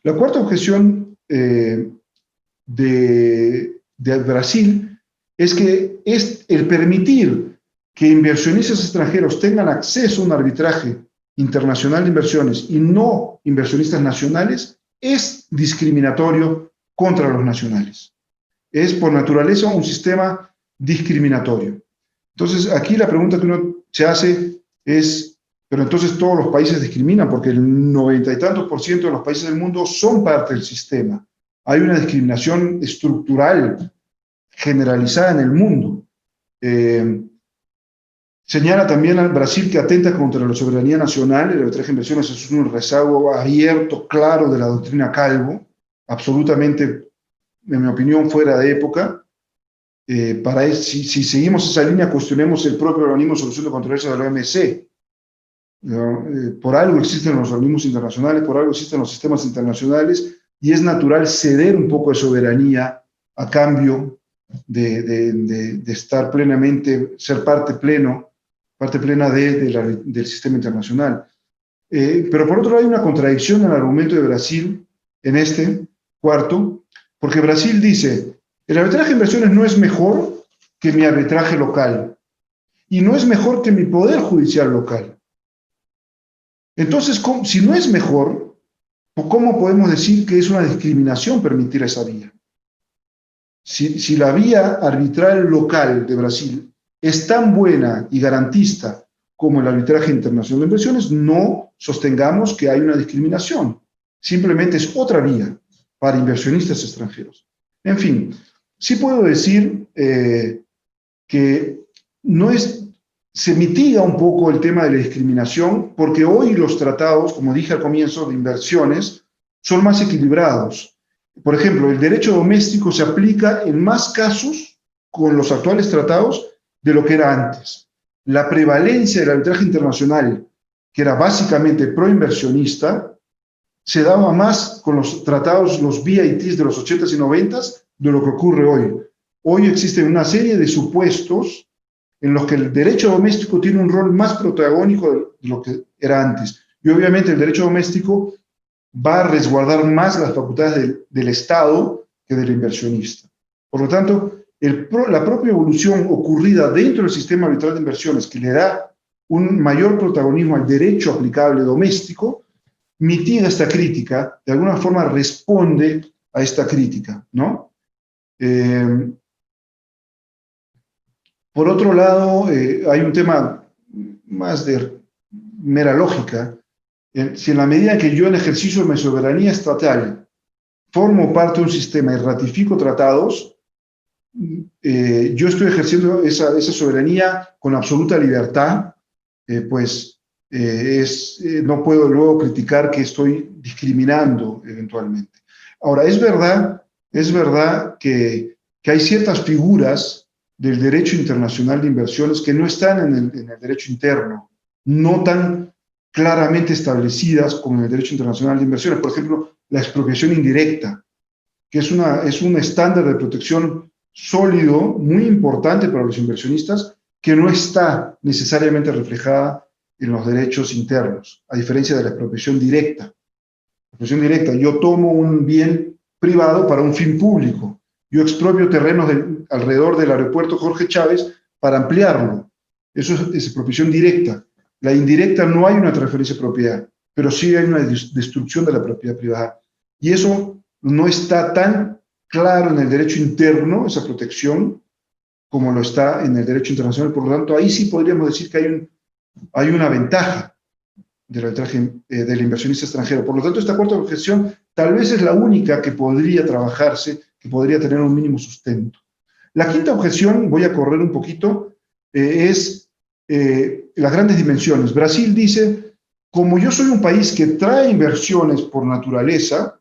La cuarta objeción de Brasil es que es el permitir que inversionistas extranjeros tengan acceso a un arbitraje internacional de inversiones y no inversionistas nacionales es discriminatorio contra los nacionales. Es por naturaleza un sistema discriminatorio. Entonces, aquí la pregunta que uno se hace es, pero entonces todos los países discriminan, porque el 90 y tantos % de los países del mundo son parte del sistema. Hay una discriminación estructural generalizada en el mundo. Señala también al Brasil que atenta contra la soberanía nacional. El arbitraje de inversiones es un rezago abierto, claro, de la doctrina Calvo, absolutamente, en mi opinión, fuera de época. Si seguimos esa línea, cuestionemos el propio organismo de solución de controversias de la OMC. Por algo existen los organismos internacionales, por algo existen los sistemas internacionales, y es natural ceder un poco de soberanía a cambio de estar plenamente, ser parte plena del sistema internacional. Pero por otro lado hay una contradicción en el argumento de Brasil en este cuarto, porque Brasil dice, el arbitraje de inversiones no es mejor que mi arbitraje local y no es mejor que mi poder judicial local. Entonces, si no es mejor, ¿cómo podemos decir que es una discriminación permitir esa vía? Si la vía arbitral local de Brasil es tan buena y garantista como el arbitraje internacional de inversiones, no sostengamos que hay una discriminación. Simplemente es otra vía para inversionistas extranjeros. En fin, sí puedo decir que se mitiga un poco el tema de la discriminación, porque hoy los tratados, como dije al comienzo, de inversiones, son más equilibrados. Por ejemplo, el derecho doméstico se aplica en más casos con los actuales tratados de lo que era antes. La prevalencia del arbitraje internacional, que era básicamente proinversionista, se daba más con los tratados, los BITs de los 80s y 90s, de lo que ocurre hoy. Hoy existe una serie de supuestos en los que el derecho doméstico tiene un rol más protagónico de lo que era antes. Y obviamente el derecho doméstico va a resguardar más las facultades del Estado que del inversionista. Por lo tanto, la propia evolución ocurrida dentro del sistema arbitral de inversiones, que le da un mayor protagonismo al derecho aplicable doméstico, mitiga esta crítica, de alguna forma responde a esta crítica, ¿no? Por otro lado, hay un tema más de mera lógica. Si en la medida que yo en ejercicio de mi soberanía estatal formo parte de un sistema y ratifico tratados, yo estoy ejerciendo esa soberanía con absoluta libertad, no puedo luego criticar que estoy discriminando eventualmente. Ahora, es verdad que hay ciertas figuras del derecho internacional de inversiones que no están en el derecho interno, no tan claramente establecidas como en el derecho internacional de inversiones. Por ejemplo, la expropiación indirecta, que es un estándar de protección sólido, muy importante para los inversionistas, que no está necesariamente reflejada en los derechos internos, a diferencia de la expropiación directa. La expropiación directa, yo tomo un bien privado para un fin público. Yo expropio terrenos alrededor del aeropuerto Jorge Chávez para ampliarlo. Eso es expropiación directa. La indirecta no hay una transferencia de propiedad, pero sí hay una destrucción de la propiedad privada. Y eso no está tan claro en el derecho interno, esa protección, como lo está en el derecho internacional. Por lo tanto, ahí sí podríamos decir que hay una ventaja del inversionista extranjero. Por lo tanto, esta cuarta objeción tal vez es la única que podría trabajarse, que podría tener un mínimo sustento. La quinta objeción, voy a correr un poquito, es las grandes dimensiones. Brasil dice, como yo soy un país que trae inversiones por naturaleza,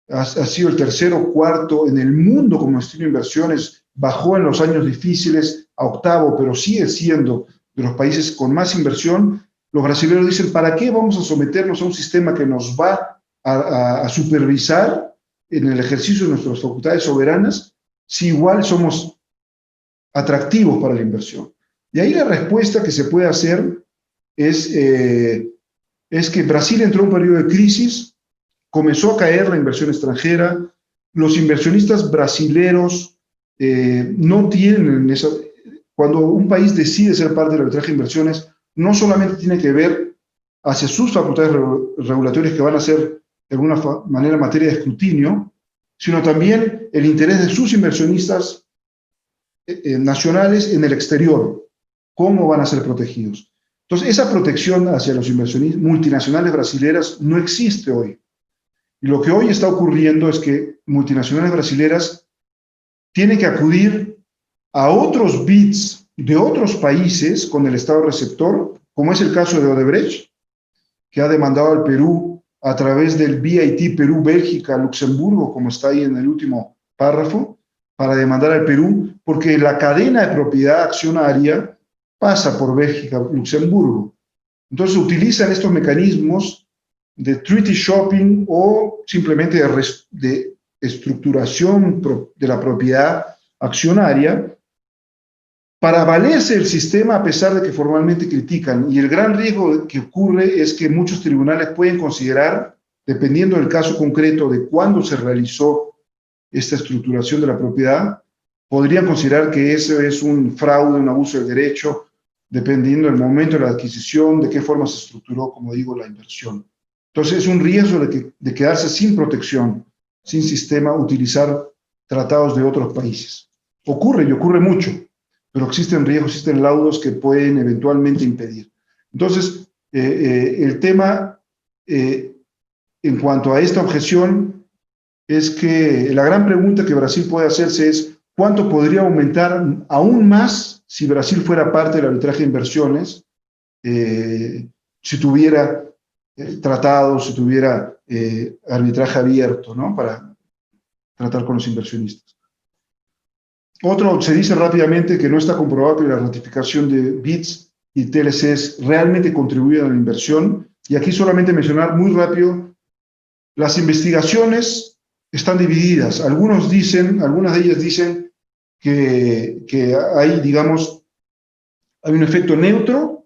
ha sido el tercero o cuarto en el mundo como destino de inversiones, bajó en los años difíciles a octavo, pero sigue siendo de los países con más inversión. Los brasileños dicen, ¿para qué vamos a someternos a un sistema que nos va a supervisar en el ejercicio de nuestras facultades soberanas si igual somos atractivos para la inversión? Y ahí la respuesta que se puede hacer es que Brasil entró en un periodo de crisis, comenzó a caer la inversión extranjera, los inversionistas brasileros no tienen esa... Cuando un país decide ser parte del arbitraje de inversiones, no solamente tiene que ver hacia sus facultades regulatorias que van a ser de alguna manera materia de escrutinio, sino también el interés de sus inversionistas nacionales en el exterior, cómo van a ser protegidos. Entonces, esa protección hacia los inversionistas multinacionales brasileras no existe hoy. Y lo que hoy está ocurriendo es que multinacionales brasileras tienen que acudir a otros BIDs de otros países con el Estado receptor, como es el caso de Odebrecht, que ha demandado al Perú a través del BIT Perú, Bélgica, Luxemburgo, como está ahí en el último párrafo, para demandar al Perú, porque la cadena de propiedad accionaria pasa por Bélgica, Luxemburgo. Entonces utilizan estos mecanismos de treaty shopping o simplemente de estructuración de la propiedad accionaria para valerse el sistema a pesar de que formalmente critican. Y el gran riesgo que ocurre es que muchos tribunales pueden considerar, dependiendo del caso concreto de cuándo se realizó esta estructuración de la propiedad, podrían considerar que eso es un fraude, un abuso del derecho, dependiendo del momento de la adquisición, de qué forma se estructuró, como digo, la inversión. Entonces es un riesgo de quedarse sin protección, sin sistema, utilizar tratados de otros países. Ocurre y ocurre mucho. pero existen riesgos, existen laudos que pueden eventualmente impedir. Entonces, el tema en cuanto a esta objeción es que la gran pregunta que Brasil puede hacerse es ¿cuánto podría aumentar aún más si Brasil fuera parte del arbitraje de inversiones, si tuviera tratados, si tuviera arbitraje abierto, ¿no? Para tratar con los inversionistas? Otro, se dice rápidamente que no está comprobado que la ratificación de BITS y TLCs realmente contribuyen a la inversión. Y aquí solamente mencionar muy rápido, las investigaciones están divididas. Algunas de ellas dicen que hay, digamos, hay un efecto neutro.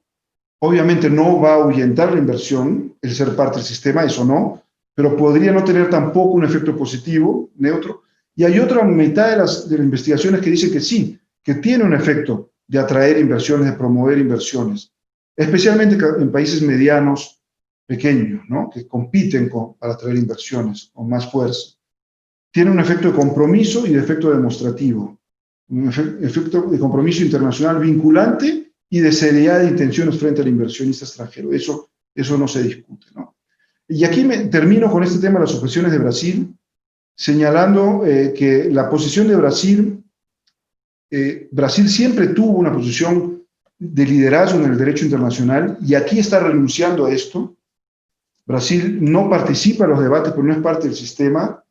Obviamente no va a ahuyentar la inversión, el ser parte del sistema, eso no, pero podría no tener tampoco un efecto positivo, neutro. Y hay otra mitad de las investigaciones que dicen que sí, que tiene un efecto de atraer inversiones, de promover inversiones, especialmente en países medianos, pequeños, ¿no? Que compiten para atraer inversiones con más fuerza. Tiene un efecto de compromiso y de efecto demostrativo, un efecto de compromiso internacional vinculante y de seriedad de intenciones frente al inversionista extranjero. Eso no se discute, ¿no? Y aquí termino con este tema de las objeciones de Brasil, señalando que la posición de Brasil, Brasil siempre tuvo una posición de liderazgo en el derecho internacional y aquí está renunciando a esto. Brasil no participa en los debates porque no es parte del sistema,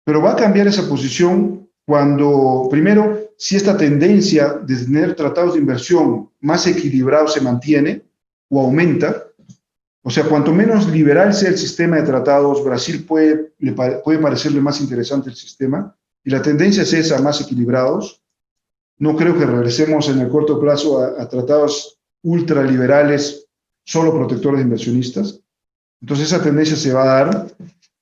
pero va a cambiar esa posición cuando, primero, si esta tendencia de tener tratados de inversión más equilibrados se mantiene o aumenta. O sea, cuanto menos liberal sea el sistema de tratados, Brasil puede parecerle más interesante el sistema, y la tendencia es esa, más equilibrados. No creo que regresemos en el corto plazo a tratados ultraliberales, solo protectores de inversionistas. Entonces esa tendencia se va a dar.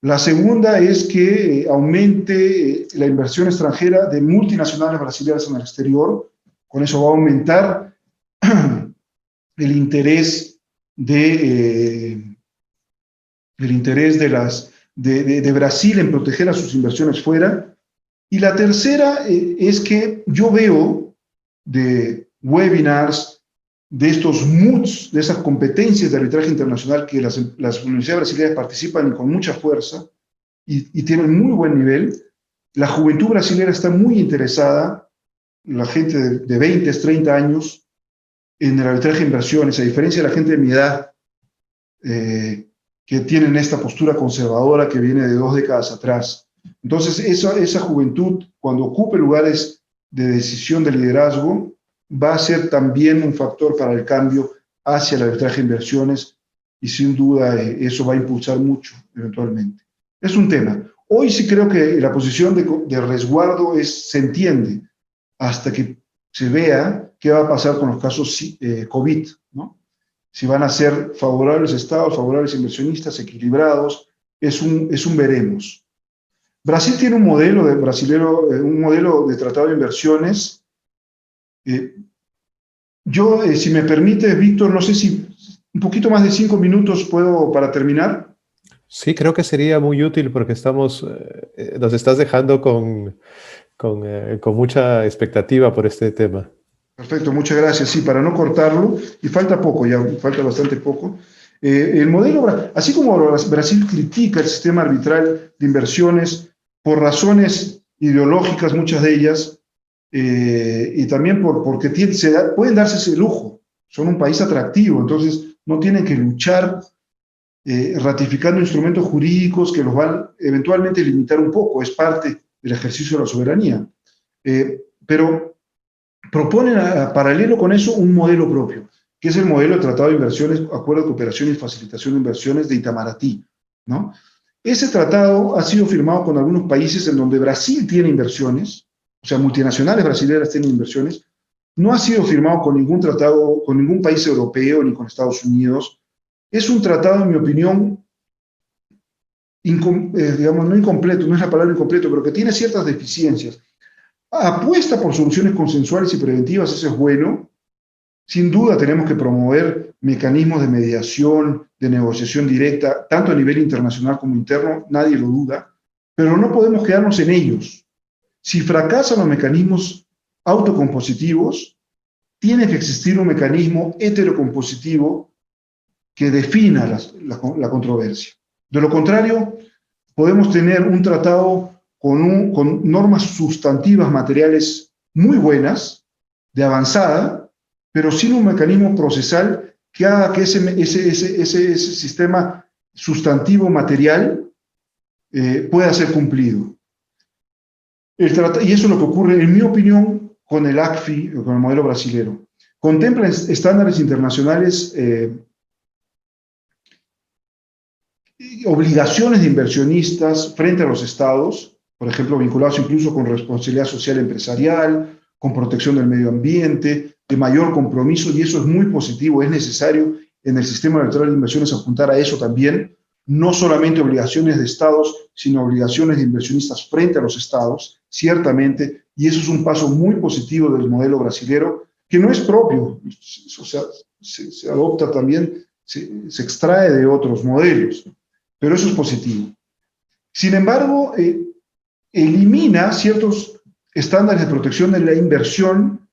La segunda es que aumente la inversión extranjera de multinacionales brasileñas en el exterior. Con eso va a aumentar el interés de Brasil en proteger a sus inversiones fuera. Y la tercera es que yo veo de webinars, de estos MOOCs, de esas competencias de arbitraje internacional que las universidades brasileñas participan con mucha fuerza y tienen muy buen nivel. La juventud brasileña está muy interesada, la gente de 20, 30 años, en el arbitraje de inversiones, a diferencia de la gente de mi edad, que tienen esta postura conservadora que viene de 2 décadas atrás. Entonces, esa juventud, cuando ocupe lugares de decisión, de liderazgo, va a ser también un factor para el cambio hacia el arbitraje de inversiones y sin duda eso va a impulsar mucho eventualmente. Es un tema. Hoy sí creo que la posición de resguardo se entiende hasta que se vea qué va a pasar con los casos COVID, ¿no? Si van a ser favorables a Estados, favorables a inversionistas, equilibrados, es un veremos. Brasil tiene un modelo de tratado de inversiones. Si me permite, Víctor, no sé si un poquito más de 5 minutos puedo para terminar. Sí, creo que sería muy útil porque nos estás dejando con mucha expectativa por este tema. Perfecto, muchas gracias. Sí, para no cortarlo, y falta poco, ya falta bastante poco. El modelo, así como Brasil critica el sistema arbitral de inversiones por razones ideológicas, muchas de ellas, y también porque pueden darse ese lujo, son un país atractivo, entonces no tienen que luchar ratificando instrumentos jurídicos que los van eventualmente a limitar un poco, es parte del ejercicio de la soberanía. Pero proponen paralelo con eso un modelo propio, que es el modelo de Tratado de Inversiones, Acuerdo de Cooperación y Facilitación de Inversiones de Itamaraty, ¿no? Ese tratado ha sido firmado con algunos países en donde Brasil tiene inversiones, o sea, multinacionales brasileñas tienen inversiones. No ha sido firmado con ningún tratado, con ningún país europeo ni con Estados Unidos. Es un tratado, en mi opinión, digamos, no incompleto, no es la palabra incompleto, pero que tiene ciertas deficiencias. Apuesta por soluciones consensuales y preventivas, eso es bueno. Sin duda tenemos que promover mecanismos de mediación, de negociación directa, tanto a nivel internacional como interno, nadie lo duda, pero no podemos quedarnos en ellos. Si fracasan los mecanismos autocompositivos, tiene que existir un mecanismo heterocompositivo que defina la controversia. De lo contrario, podemos tener un tratado con normas sustantivas materiales muy buenas, de avanzada, pero sin un mecanismo procesal que haga que ese sistema sustantivo material pueda ser cumplido. Y eso es lo que ocurre, en mi opinión, con el ACFI, con el modelo brasilero. Contempla estándares internacionales, obligaciones de inversionistas frente a los estados, por ejemplo, vinculados incluso con responsabilidad social empresarial, con protección del medio ambiente, de mayor compromiso, y eso es muy positivo. Es necesario en el sistema electoral de inversiones apuntar a eso también, no solamente obligaciones de estados, sino obligaciones de inversionistas frente a los estados, ciertamente, y eso es un paso muy positivo del modelo brasilero, que no es propio, o sea, se adopta también, se extrae de otros modelos, pero eso es positivo. Sin embargo, elimina ciertos estándares de protección de la inversión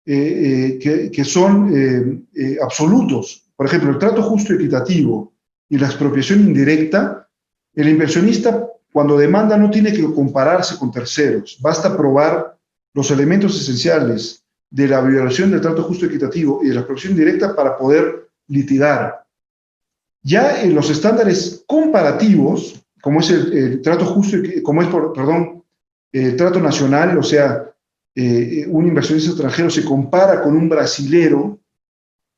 que son absolutos. Por ejemplo, el trato justo y equitativo y la expropiación indirecta. El inversionista, cuando demanda, no tiene que compararse con terceros. Basta probar los elementos esenciales de la violación del trato justo y equitativo y de la expropiación indirecta para poder litigar. Ya en los estándares comparativos, como es el trato justo, como es, perdón, el trato nacional, o sea, un inversionista extranjero se compara con un brasilero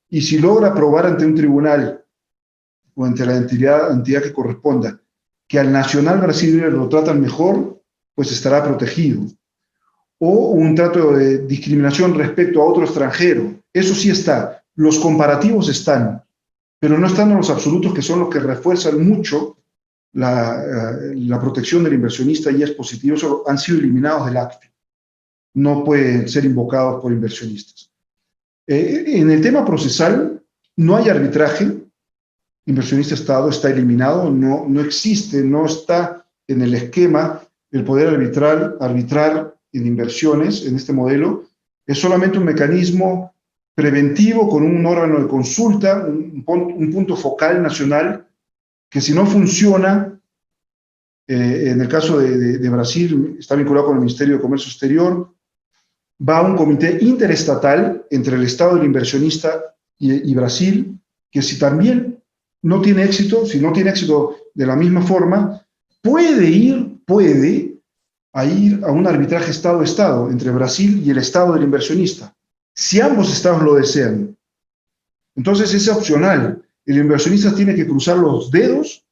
y si logra probar ante un tribunal o ante la entidad que corresponda que al nacional brasileño lo tratan mejor, pues estará protegido. O un trato de discriminación respecto a otro extranjero. Eso sí está. Los comparativos están, pero no están los absolutos, que son los que refuerzan mucho la protección del inversionista, y es positivo. Eso han sido eliminados del ACFI. No pueden ser invocados por inversionistas. En el tema procesal, no hay arbitraje. Inversionista-Estado está eliminado, no existe, no está en el esquema el poder arbitrar en inversiones en este modelo. Es solamente un mecanismo preventivo con un órgano de consulta, un punto focal nacional, que si no funciona, en el caso de Brasil, está vinculado con el Ministerio de Comercio Exterior, va a un comité interestatal entre el Estado del inversionista y Brasil, que si también no tiene éxito, si no tiene éxito de la misma forma, puede ir a un arbitraje Estado-Estado entre Brasil y el Estado del inversionista, si ambos estados lo desean. Entonces es opcional. El inversionista tiene que cruzar los dedos,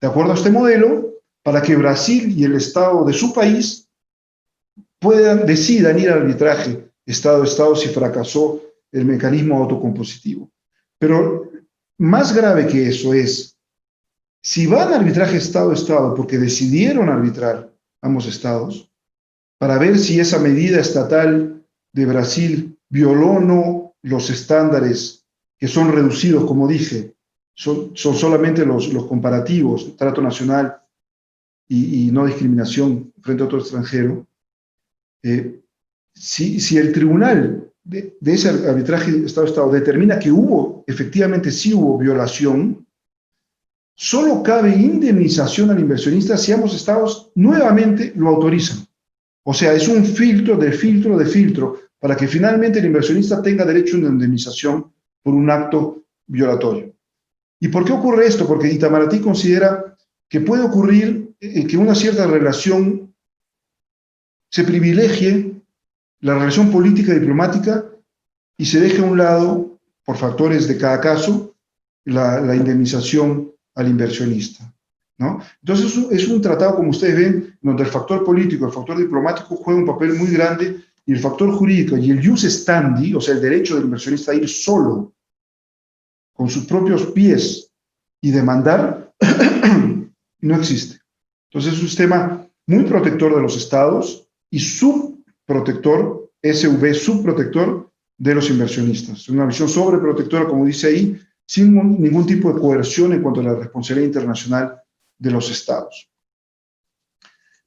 de acuerdo a este modelo, para que Brasil y el Estado de su país decidan ir al arbitraje Estado-Estado si fracasó el mecanismo autocompositivo. Pero más grave que eso es, si van a arbitraje Estado-Estado porque decidieron arbitrar ambos estados, para ver si esa medida estatal de Brasil violó o no los estándares que son reducidos, como dije, son solamente los comparativos, trato nacional y no discriminación frente a otro extranjero. Si el tribunal de ese arbitraje Estado-Estado determina que efectivamente sí hubo violación, solo cabe indemnización al inversionista si ambos estados nuevamente lo autorizan. O sea, es un filtro de filtro, para que finalmente el inversionista tenga derecho a una indemnización por un acto violatorio. ¿Y por qué ocurre esto? Porque Itamaraty considera que puede ocurrir que una cierta relación se privilegie la relación política y diplomática y se deje a un lado, por factores de cada caso, la indemnización al inversionista, ¿no? Entonces es un tratado, como ustedes ven, donde el factor político, el factor diplomático juega un papel muy grande, y el factor jurídico y el jus standi, o sea, el derecho del inversionista a ir solo, con sus propios pies, y demandar, no existe. Entonces es un sistema muy protector de los estados y subprotector, subprotector de los inversionistas. Una visión sobreprotectora, como dice ahí, sin ningún tipo de coerción en cuanto a la responsabilidad internacional de los estados.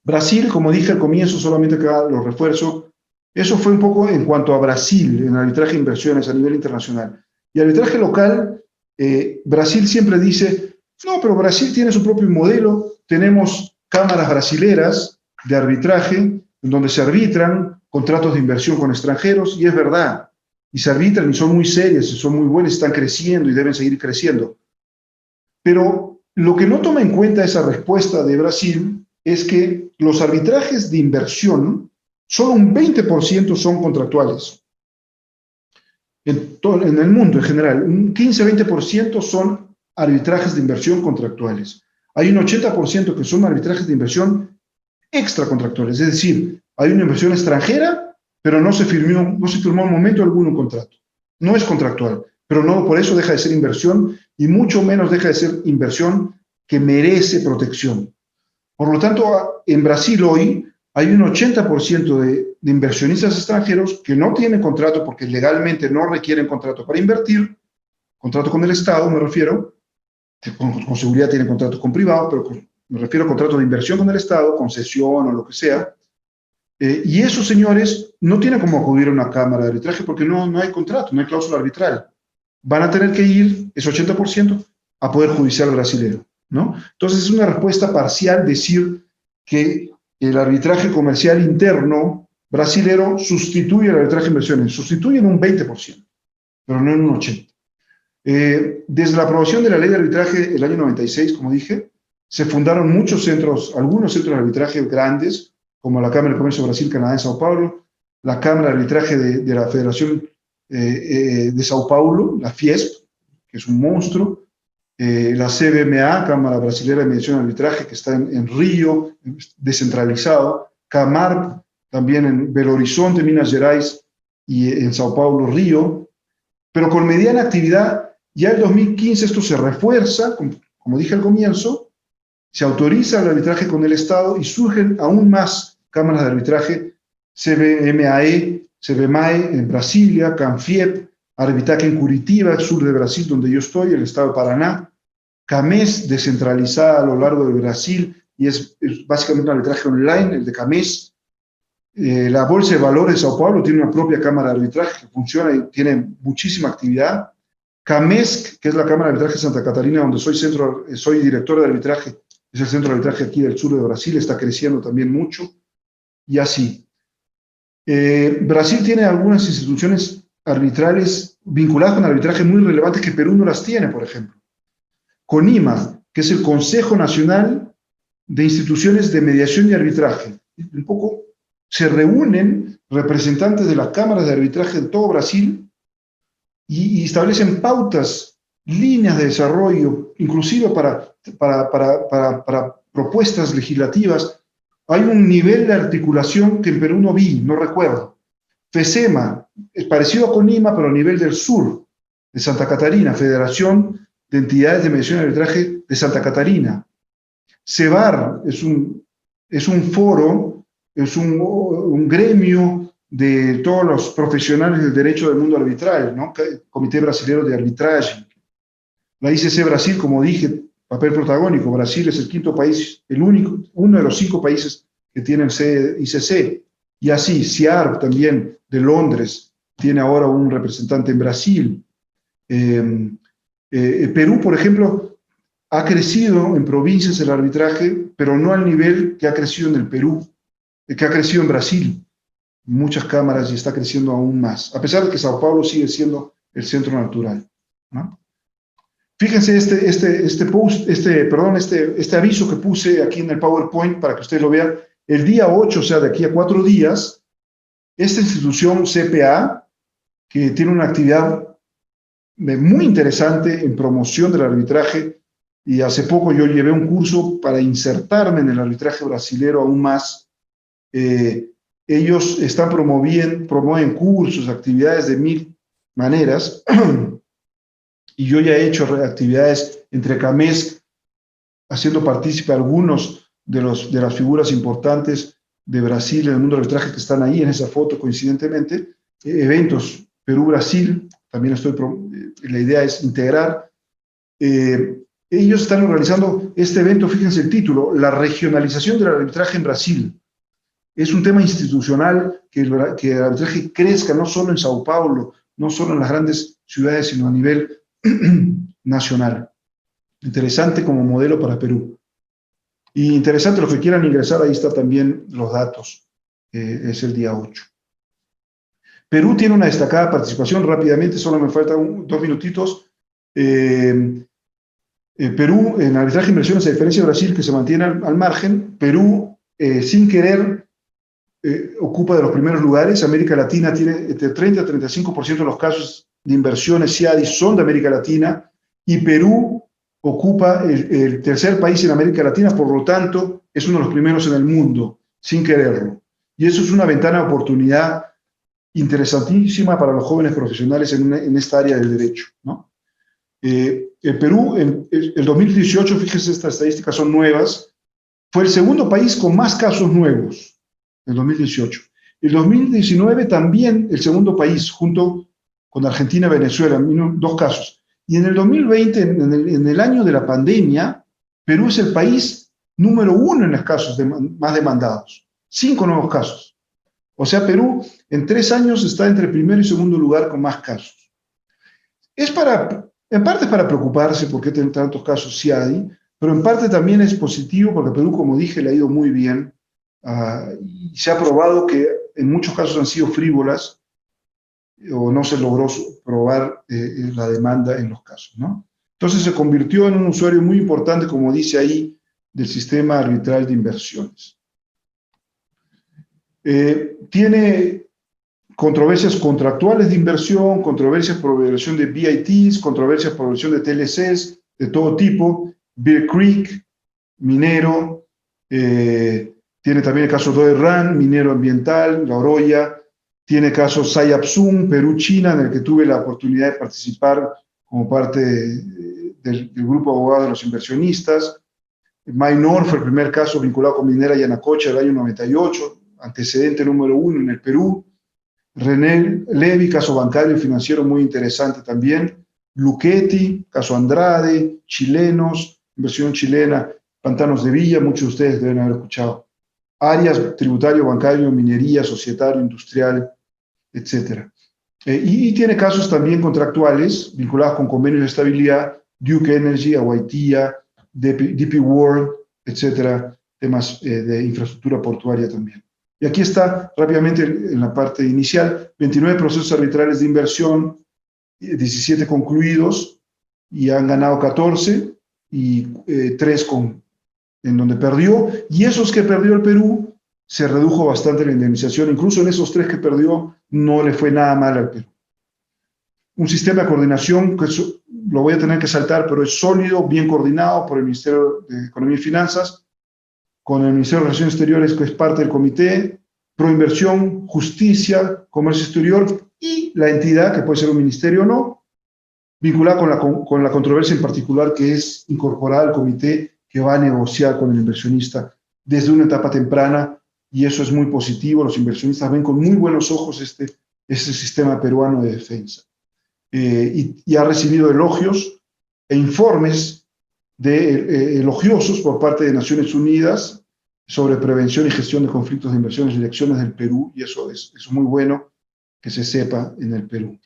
Brasil, como dije al comienzo, solamente que lo refuerzo, Eso fue un poco en cuanto a Brasil, en arbitraje de inversiones a nivel internacional. Y arbitraje local, Brasil siempre dice, no, pero Brasil tiene su propio modelo, tenemos cámaras brasileras de arbitraje en donde se arbitran contratos de inversión con extranjeros, y es verdad, y se arbitran y son muy serias, y son muy buenas, están creciendo y deben seguir creciendo. Pero lo que no toma en cuenta esa respuesta de Brasil es que los arbitrajes de inversión, solo un 20% son contractuales. En el mundo en general, un 15-20% son arbitrajes de inversión contractuales. Hay un 80% que son arbitrajes de inversión extracontractuales, es decir, hay una inversión extranjera, pero no se firmó en momento alguno un contrato. No es contractual, pero no por eso deja de ser inversión, y mucho menos deja de ser inversión que merece protección. Por lo tanto, en Brasil hoy hay un 80% de inversionistas extranjeros que no tienen contrato porque legalmente no requieren contrato para invertir, contrato con el Estado me refiero, con seguridad tienen contrato con privado, pero me refiero a contrato de inversión con el Estado, concesión o lo que sea, y esos señores no tienen cómo acudir a una cámara de arbitraje porque no hay contrato, no hay cláusula arbitral. Van a tener que ir, ese 80%, a Poder Judicial brasileño, ¿no? Entonces es una respuesta parcial decir que el arbitraje comercial interno brasilero sustituye el arbitraje de inversiones, sustituye en un 20%, pero no en un 80%. Desde la aprobación de la ley de arbitraje el año 96, como dije, se fundaron muchos centros, algunos centros de arbitraje grandes, como la Cámara de Comercio de Brasil-Canadá en Sao Paulo, la Cámara de Arbitraje de la Federación de Sao Paulo, la FIESP, que es un monstruo, la CBMA, Cámara Brasilera de Mediación y Arbitraje, que está en Río, descentralizado, CAMARP, también en Belo Horizonte, Minas Gerais, y en Sao Paulo, Río, pero con mediana actividad. Ya en 2015 esto se refuerza, como dije al comienzo, se autoriza el arbitraje con el Estado y surgen aún más cámaras de arbitraje, CBMAE, CBMAE en Brasilia, CANFIEP, Arbitraje en Curitiba, sur de Brasil, donde yo estoy, el estado de Paraná, CAMES, descentralizada a lo largo de Brasil, y es básicamente un arbitraje online, el de CAMES. La Bolsa de Valores de Sao Paulo tiene una propia cámara de arbitraje que funciona y tiene muchísima actividad. CAMESC, que es la Cámara de Arbitraje de Santa Catarina, donde soy director de arbitraje, es el centro de arbitraje aquí del sur de Brasil, está creciendo también mucho, y así. Brasil tiene algunas instituciones arbitrales vinculadas con arbitraje muy relevantes que Perú no las tiene, por ejemplo. CONIMA, que es el Consejo Nacional de Instituciones de Mediación y Arbitraje. Un poco se reúnen representantes de las cámaras de arbitraje de todo Brasil y establecen pautas, líneas de desarrollo, inclusive para propuestas legislativas. Hay un nivel de articulación que en Perú no vi, no recuerdo. FESEMA, es parecido a CONIMA, pero a nivel del sur, de Santa Catarina, Federación de Entidades de Mediación y Arbitraje de Santa Catarina. CEBAR es un foro, es un gremio de todos los profesionales del derecho del mundo arbitral, ¿no? Comité Brasileño de Arbitraje. La ICC Brasil, como dije, papel protagónico. Brasil es el quinto país, el único, uno de los 5 países que tienen sede ICC. Y así, CIARB también, de Londres, tiene ahora un representante en Brasil. Perú, por ejemplo, ha crecido en provincias el arbitraje, pero no al nivel que ha crecido en el Perú, que ha crecido en Brasil. Muchas cámaras y está creciendo aún más, a pesar de que Sao Paulo sigue siendo el centro natural, ¿no? Fíjense este aviso que puse aquí en el PowerPoint para que ustedes lo vean. El día 8, o sea, de aquí a 4 días, esta institución CPA, que tiene una actividad muy interesante en promoción del arbitraje, y hace poco yo llevé un curso para insertarme en el arbitraje brasilero aún más. Ellos están promueven cursos, actividades de 1000 maneras, y yo ya he hecho actividades entre CAMESC, haciendo partícipe a algunos de las figuras importantes de Brasil en el mundo del arbitraje que están ahí en esa foto coincidentemente, eventos Perú-Brasil, también la idea es integrar. Ellos están organizando este evento, fíjense el título, la regionalización del arbitraje en Brasil. Es un tema institucional que el arbitraje crezca no solo en Sao Paulo, no solo en las grandes ciudades, sino a nivel nacional. Interesante como modelo para Perú. Y interesante, los que quieran ingresar, ahí está también los datos. Es el día 8. Perú tiene una destacada participación, rápidamente, solo me faltan 2 minutitos. Perú, en arbitraje de inversiones, a diferencia de Brasil, que se mantiene al margen, Perú, sin querer, ocupa de los primeros lugares. América Latina tiene entre 30 a 35% de los casos de inversiones CIADI son de América Latina, y Perú ocupa el tercer país en América Latina, por lo tanto, es uno de los primeros en el mundo, sin quererlo. Y eso es una ventana de oportunidad interesantísima para los jóvenes profesionales en esta área del derecho, ¿no? El Perú, en el 2018, fíjense, estas estadísticas son nuevas, fue el segundo país con más casos nuevos, en 2018. El 2019 también el segundo país, junto con Argentina y Venezuela, 2 casos. Y en el 2020, en el año de la pandemia, Perú es el país número 1 en los casos más demandados. 5 nuevos casos. O sea, Perú en 3 años está entre primero y segundo lugar con más casos. En parte es para preocuparse por qué tienen tantos casos CIADI, pero en parte también es positivo porque Perú, como dije, le ha ido muy bien. Y se ha probado que en muchos casos han sido frívolas o no se logró probar la demanda en los casos, ¿no? Entonces se convirtió en un usuario muy importante, como dice ahí, del sistema arbitral de inversiones. Tiene controversias contractuales de inversión, controversias por violación de BITs, controversias por violación de TLCs de todo tipo, Bear Creek, minero, tiene también el caso Doerran, minero ambiental, La Oroya, tiene casos Sayapsum, Perú-China, en el que tuve la oportunidad de participar como parte del grupo de abogados de los inversionistas. Minor fue el primer caso vinculado con Minera Yanacocha del año 98, antecedente número 1 en el Perú. René Levy, caso bancario y financiero muy interesante también. Luchetti, caso Andrade, chilenos, inversión chilena, Pantanos de Villa, muchos de ustedes deben haber escuchado. Áreas, tributario, bancario, minería, societario, industrial, etc. Y tiene casos también contractuales vinculados con convenios de estabilidad, Duke Energy, Aguaitía, DP World, etc. Temas de infraestructura portuaria también. Y aquí está rápidamente en la parte inicial, 29 procesos arbitrales de inversión, 17 concluidos, y han ganado 14, y 3 en donde perdió, y esos que perdió el Perú, se redujo bastante la indemnización. Incluso en esos 3 que perdió, no le fue nada mal al Perú. Un sistema de coordinación, que lo voy a tener que saltar, pero es sólido, bien coordinado por el Ministerio de Economía y Finanzas, con el Ministerio de Relaciones Exteriores, que es parte del comité, Proinversión, Justicia, Comercio Exterior, y la entidad, que puede ser un ministerio o no, vinculada con la controversia en particular, que es incorporada al comité que va a negociar con el inversionista desde una etapa temprana, y eso es muy positivo. Los inversionistas ven con muy buenos ojos este sistema peruano de defensa. Y ha recibido elogios e informes elogiosos por parte de Naciones Unidas sobre prevención y gestión de conflictos de inversiones y elecciones del Perú, y eso es muy bueno que se sepa en el Perú.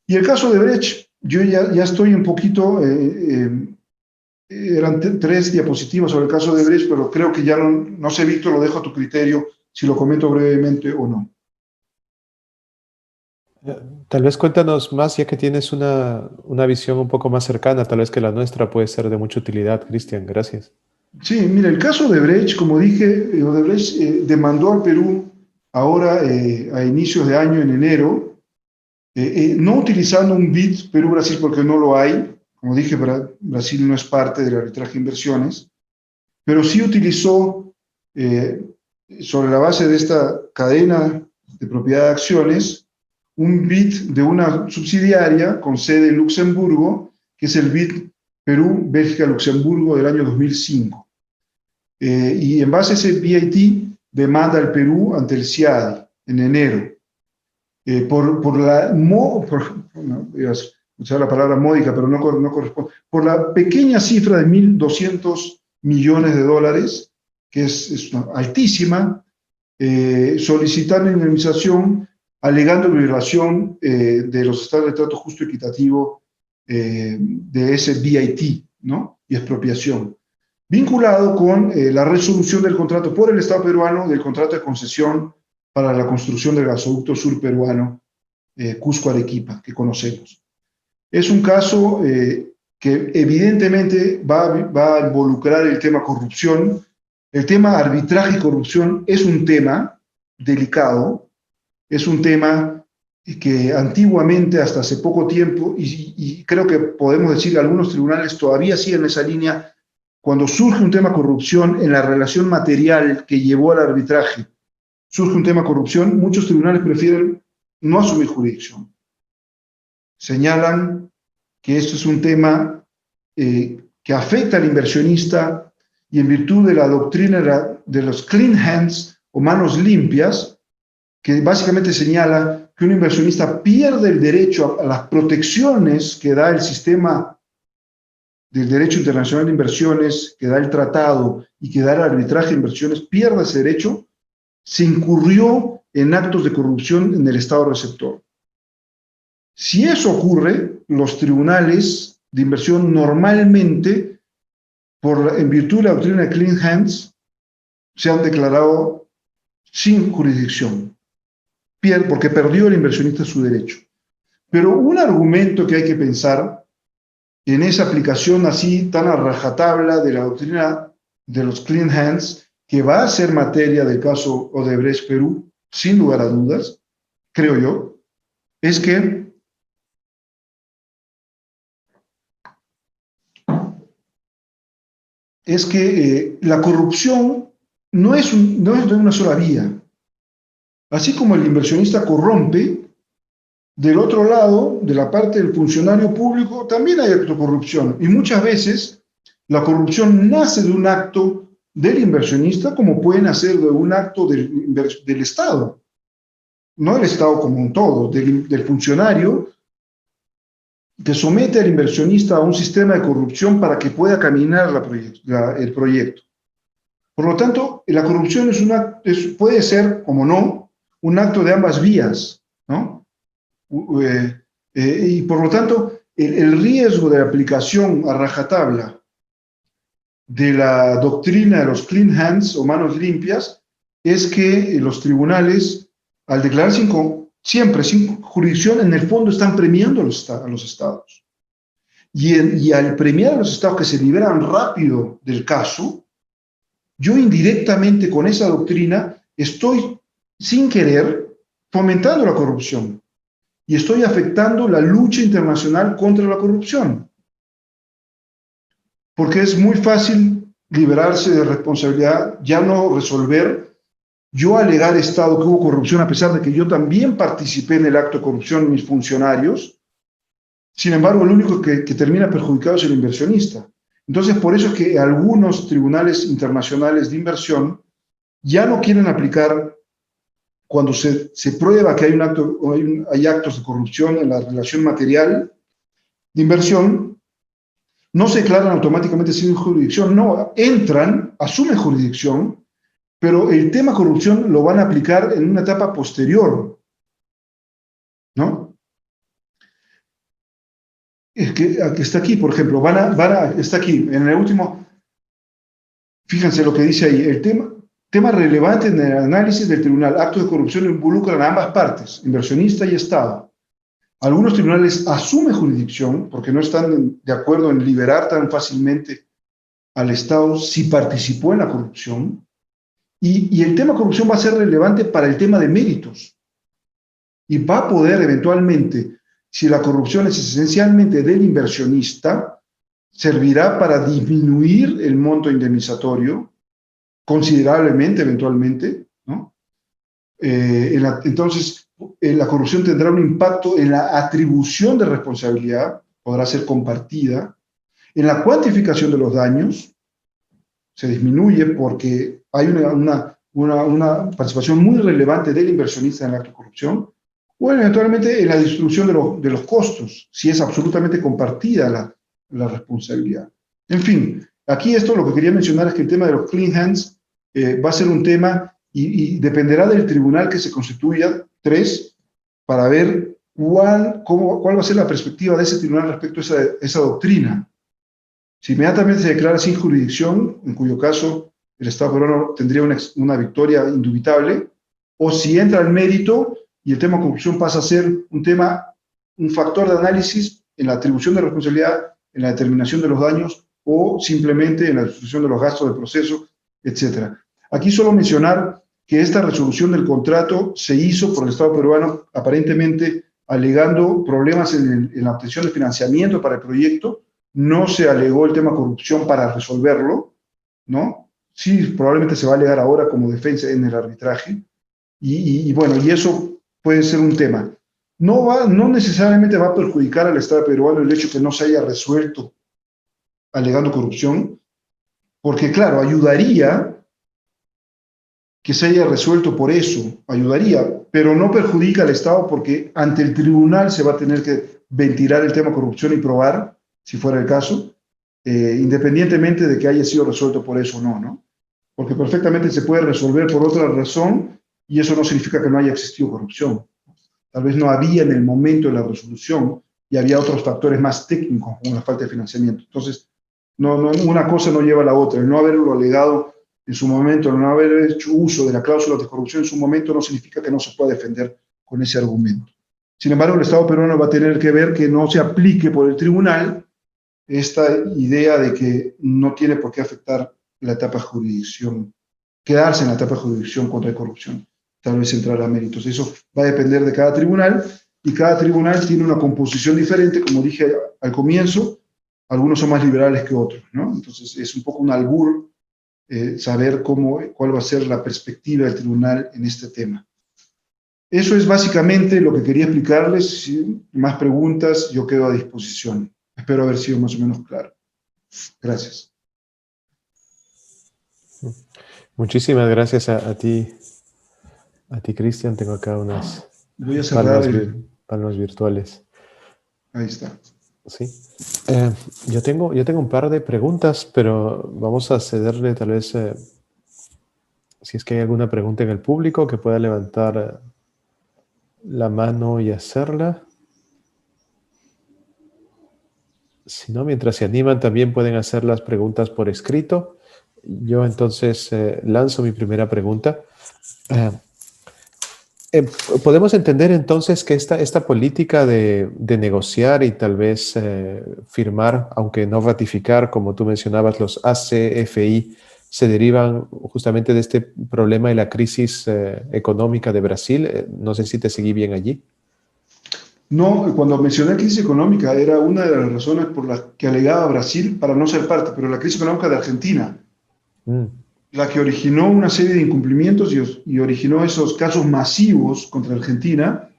Y el caso de Brecht, yo ya estoy un poquito, eran 3 diapositivas sobre el caso de Brecht, pero creo que ya no sé, Víctor, lo dejo a tu criterio, si lo comento brevemente o no. Tal vez cuéntanos más, ya que tienes una visión un poco más cercana, tal vez que la nuestra puede ser de mucha utilidad, Cristian. Gracias. Sí, mira, el caso de Brecht, como dije, Odebrecht demandó al Perú ahora a inicios de año, en enero, no utilizando un BID Perú-Brasil porque no lo hay. Como dije, Brasil no es parte del arbitraje de inversiones, pero sí utilizó, sobre la base de esta cadena de propiedad de acciones, un BID de una subsidiaria con sede en Luxemburgo, que es el BID Perú, Bélgica, Luxemburgo del año 2005. Y en base a ese BIT demanda al Perú ante el CIADI en enero. No, voy a usar la palabra módica, pero no corresponde, por la pequeña cifra de $1.200 millones, que es altísima, solicitando indemnización, alegando violación de los estados de trato justo y equitativo de ese BIT, ¿no? Y expropiación, vinculado con la resolución del contrato por el Estado peruano del contrato de concesión para la construcción del gasoducto sur peruano Cusco-Arequipa, que conocemos. Es un caso que evidentemente va a involucrar el tema corrupción. El tema arbitraje y corrupción es un tema delicado, es un tema que antiguamente, hasta hace poco tiempo, y creo que podemos decir que algunos tribunales todavía siguen esa línea, cuando surge un tema corrupción en la relación material que llevó al arbitraje, surge un tema corrupción, muchos tribunales prefieren no asumir jurisdicción. Señalan que esto es un tema que afecta al inversionista y en virtud de la doctrina de los clean hands o manos limpias, que básicamente señala que un inversionista pierde el derecho a las protecciones que da el sistema del derecho internacional de inversiones, que da el tratado y que da el arbitraje de inversiones, pierde ese derecho, se incurrió en actos de corrupción en el Estado receptor. Si eso ocurre, los tribunales de inversión normalmente, en virtud de la doctrina de Clean Hands, se han declarado sin jurisdicción, porque perdió el inversionista su derecho. Pero un argumento que hay que pensar en esa aplicación así tan a rajatabla de la doctrina de los Clean Hands, que va a ser materia del caso Odebrecht Perú, sin lugar a dudas, creo yo, es que la corrupción no es de una sola vía. Así como el inversionista corrompe, del otro lado, de la parte del funcionario público, también hay acto de corrupción. Y muchas veces la corrupción nace de un acto del inversionista, como puede nacer de un acto del Estado. No del Estado como un todo, del funcionario que somete al inversionista a un sistema de corrupción para que pueda caminar el proyecto. Por lo tanto, la corrupción puede ser, como no, un acto de ambas vías, ¿no? Y por lo tanto, el riesgo de aplicación a rajatabla de la doctrina de los clean hands o manos limpias es que los tribunales, al declarar siempre sin jurisdicción, en el fondo están premiando a los estados. Y al premiar a los estados que se liberan rápido del caso, yo indirectamente con esa doctrina estoy, sin querer, fomentando la corrupción y estoy afectando la lucha internacional contra la corrupción. Porque es muy fácil liberarse de responsabilidad, ya no resolver, yo alegar Estado que hubo corrupción a pesar de que yo también participé en el acto de corrupción, mis funcionarios. Sin embargo, el único que termina perjudicado es el inversionista. Entonces, por eso es que algunos tribunales internacionales de inversión ya no quieren aplicar, cuando se prueba que hay actos de corrupción en la relación material de inversión, no se declaran automáticamente sin jurisdicción, no, entran, asumen jurisdicción, pero el tema corrupción lo van a aplicar en una etapa posterior, ¿no? Es que está aquí, por ejemplo, está aquí, en el último, fíjense lo que dice ahí, el tema relevante en el análisis del tribunal, actos de corrupción involucran a ambas partes, inversionista y Estado. Algunos tribunales asumen jurisdicción porque no están de acuerdo en liberar tan fácilmente al Estado si participó en la corrupción, y el tema corrupción va a ser relevante para el tema de méritos, y va a poder eventualmente, si la corrupción es esencialmente del inversionista, servirá para disminuir el monto indemnizatorio considerablemente, eventualmente, ¿no? Entonces, la corrupción tendrá un impacto en la atribución de responsabilidad, podrá ser compartida, en la cuantificación de los daños, se disminuye porque hay una participación muy relevante del inversionista en el acto de corrupción, o eventualmente en la distribución de los costos, si es absolutamente compartida la responsabilidad. En fin, aquí esto lo que quería mencionar es que el tema de los clean hands va a ser un tema y dependerá del tribunal que se constituya, 3, para ver cuál va a ser la perspectiva de ese tribunal respecto a esa doctrina. Si inmediatamente se declara sin jurisdicción, en cuyo caso el Estado peruano tendría una victoria indubitable, o si entra al mérito y el tema de corrupción pasa a ser un factor de análisis en la atribución de responsabilidad, en la determinación de los daños o simplemente en la distribución de los gastos del proceso, etc. Aquí solo mencionar que esta resolución del contrato se hizo por el Estado peruano aparentemente alegando problemas en la obtención de financiamiento para el proyecto. No se alegó el tema corrupción para resolverlo, ¿no? Sí, probablemente se va a alegar ahora como defensa en el arbitraje. Y bueno, y eso puede ser un tema. No necesariamente va a perjudicar al Estado peruano el hecho que no se haya resuelto alegando corrupción, porque claro, ayudaría que se haya resuelto por eso, ayudaría, pero no perjudica al Estado porque ante el tribunal se va a tener que ventilar el tema corrupción y probar, si fuera el caso, independientemente de que haya sido resuelto por eso o no, ¿no? Porque perfectamente se puede resolver por otra razón y eso no significa que no haya existido corrupción. Tal vez no había en el momento de la resolución y había otros factores más técnicos, como la falta de financiamiento. Entonces, una cosa no lleva a la otra. El no haberlo alegado en su momento, el no haber hecho uso de la cláusula de corrupción en su momento no significa que no se pueda defender con ese argumento. Sin embargo, el Estado peruano va a tener que ver que no se aplique por el tribunal esta idea de que no tiene por qué afectar la etapa de jurisdicción, quedarse en la etapa de jurisdicción contra la corrupción, tal vez entrar a méritos. Eso va a depender de cada tribunal y cada tribunal tiene una composición diferente, como dije al comienzo, algunos son más liberales que otros, ¿no? Entonces es un poco un albur saber cuál va a ser la perspectiva del tribunal en este tema. Eso es básicamente lo que quería explicarles. Si más preguntas, yo quedo a disposición. Espero haber sido más o menos claro. Gracias. Muchísimas gracias a ti, Cristian. Tengo acá unas Voy a cerrar palmas virtuales. Ahí está. Sí. Yo tengo un par de preguntas, pero vamos a cederle tal vez, si es que hay alguna pregunta en el público que pueda levantar la mano y hacerla. Si no, mientras se animan, también pueden hacer las preguntas por escrito. Yo entonces lanzo mi primera pregunta. ¿Podemos entender entonces que esta política de negociar y tal vez firmar, aunque no ratificar, como tú mencionabas, los ACFI, se derivan justamente de este problema de la crisis económica de Brasil? No sé si te seguí bien allí. No, cuando mencioné crisis económica era una de las razones por las que alegaba Brasil para no ser parte, pero la crisis económica de Argentina, la que originó una serie de incumplimientos y originó esos casos masivos contra Argentina,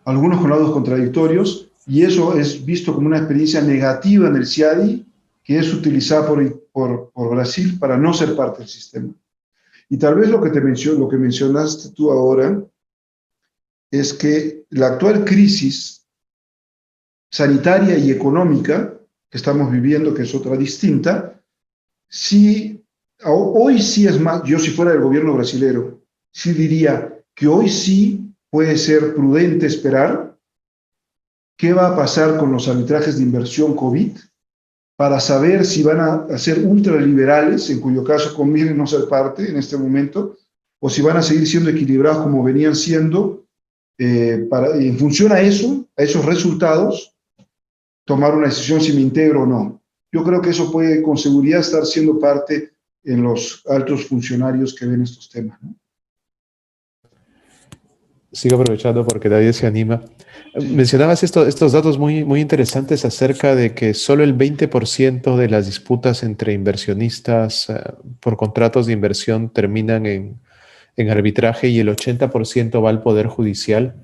algunos con laudos contradictorios, y eso es visto como una experiencia negativa en el CIADI, que es utilizada por Brasil para no ser parte del sistema. Y tal vez lo que mencionaste tú ahora es que la actual crisis sanitaria y económica que estamos viviendo, que es otra distinta, hoy sí es más, yo si fuera del gobierno brasilero, sí diría que hoy sí puede ser prudente esperar qué va a pasar con los arbitrajes de inversión COVID para saber si van a ser ultraliberales, en cuyo caso conviene no ser parte en este momento, o si van a seguir siendo equilibrados como venían siendo, en función a esos resultados, tomar una decisión si me integro o no. Yo creo que eso puede con seguridad estar siendo parte en los altos funcionarios que ven estos temas, ¿no? Sigo aprovechando porque nadie se anima. Sí. Mencionabas estos datos muy, muy interesantes acerca de que solo el 20% de las disputas entre inversionistas por contratos de inversión terminan en arbitraje y el 80% va al Poder Judicial.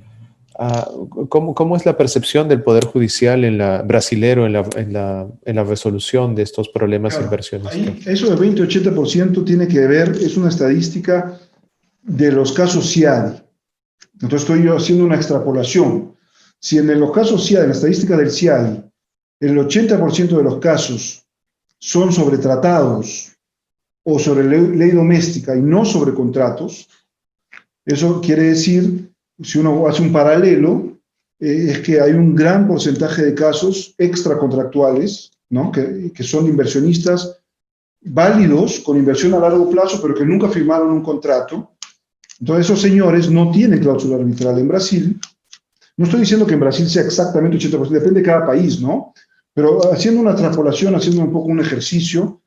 ¿Cómo es la percepción del Poder Judicial brasilero en la resolución de estos problemas inversionistas? Eso del 20-80% tiene que ver, es una estadística de los casos CIADI. Entonces estoy yo haciendo una extrapolación. Si en los casos CIADI, en la estadística del CIADI, el 80% de los casos son sobre tratados o sobre ley doméstica y no sobre contratos, Eso quiere decir, si uno hace un paralelo, es que hay un gran porcentaje de casos extracontractuales, ¿no? que son inversionistas válidos con inversión a largo plazo, pero que nunca firmaron un contrato. Entonces esos señores no tienen cláusula arbitral. En Brasil, no estoy diciendo que en Brasil sea exactamente 80%, depende de cada país, ¿no? Pero haciendo una extrapolación, haciendo un poco un ejercicio,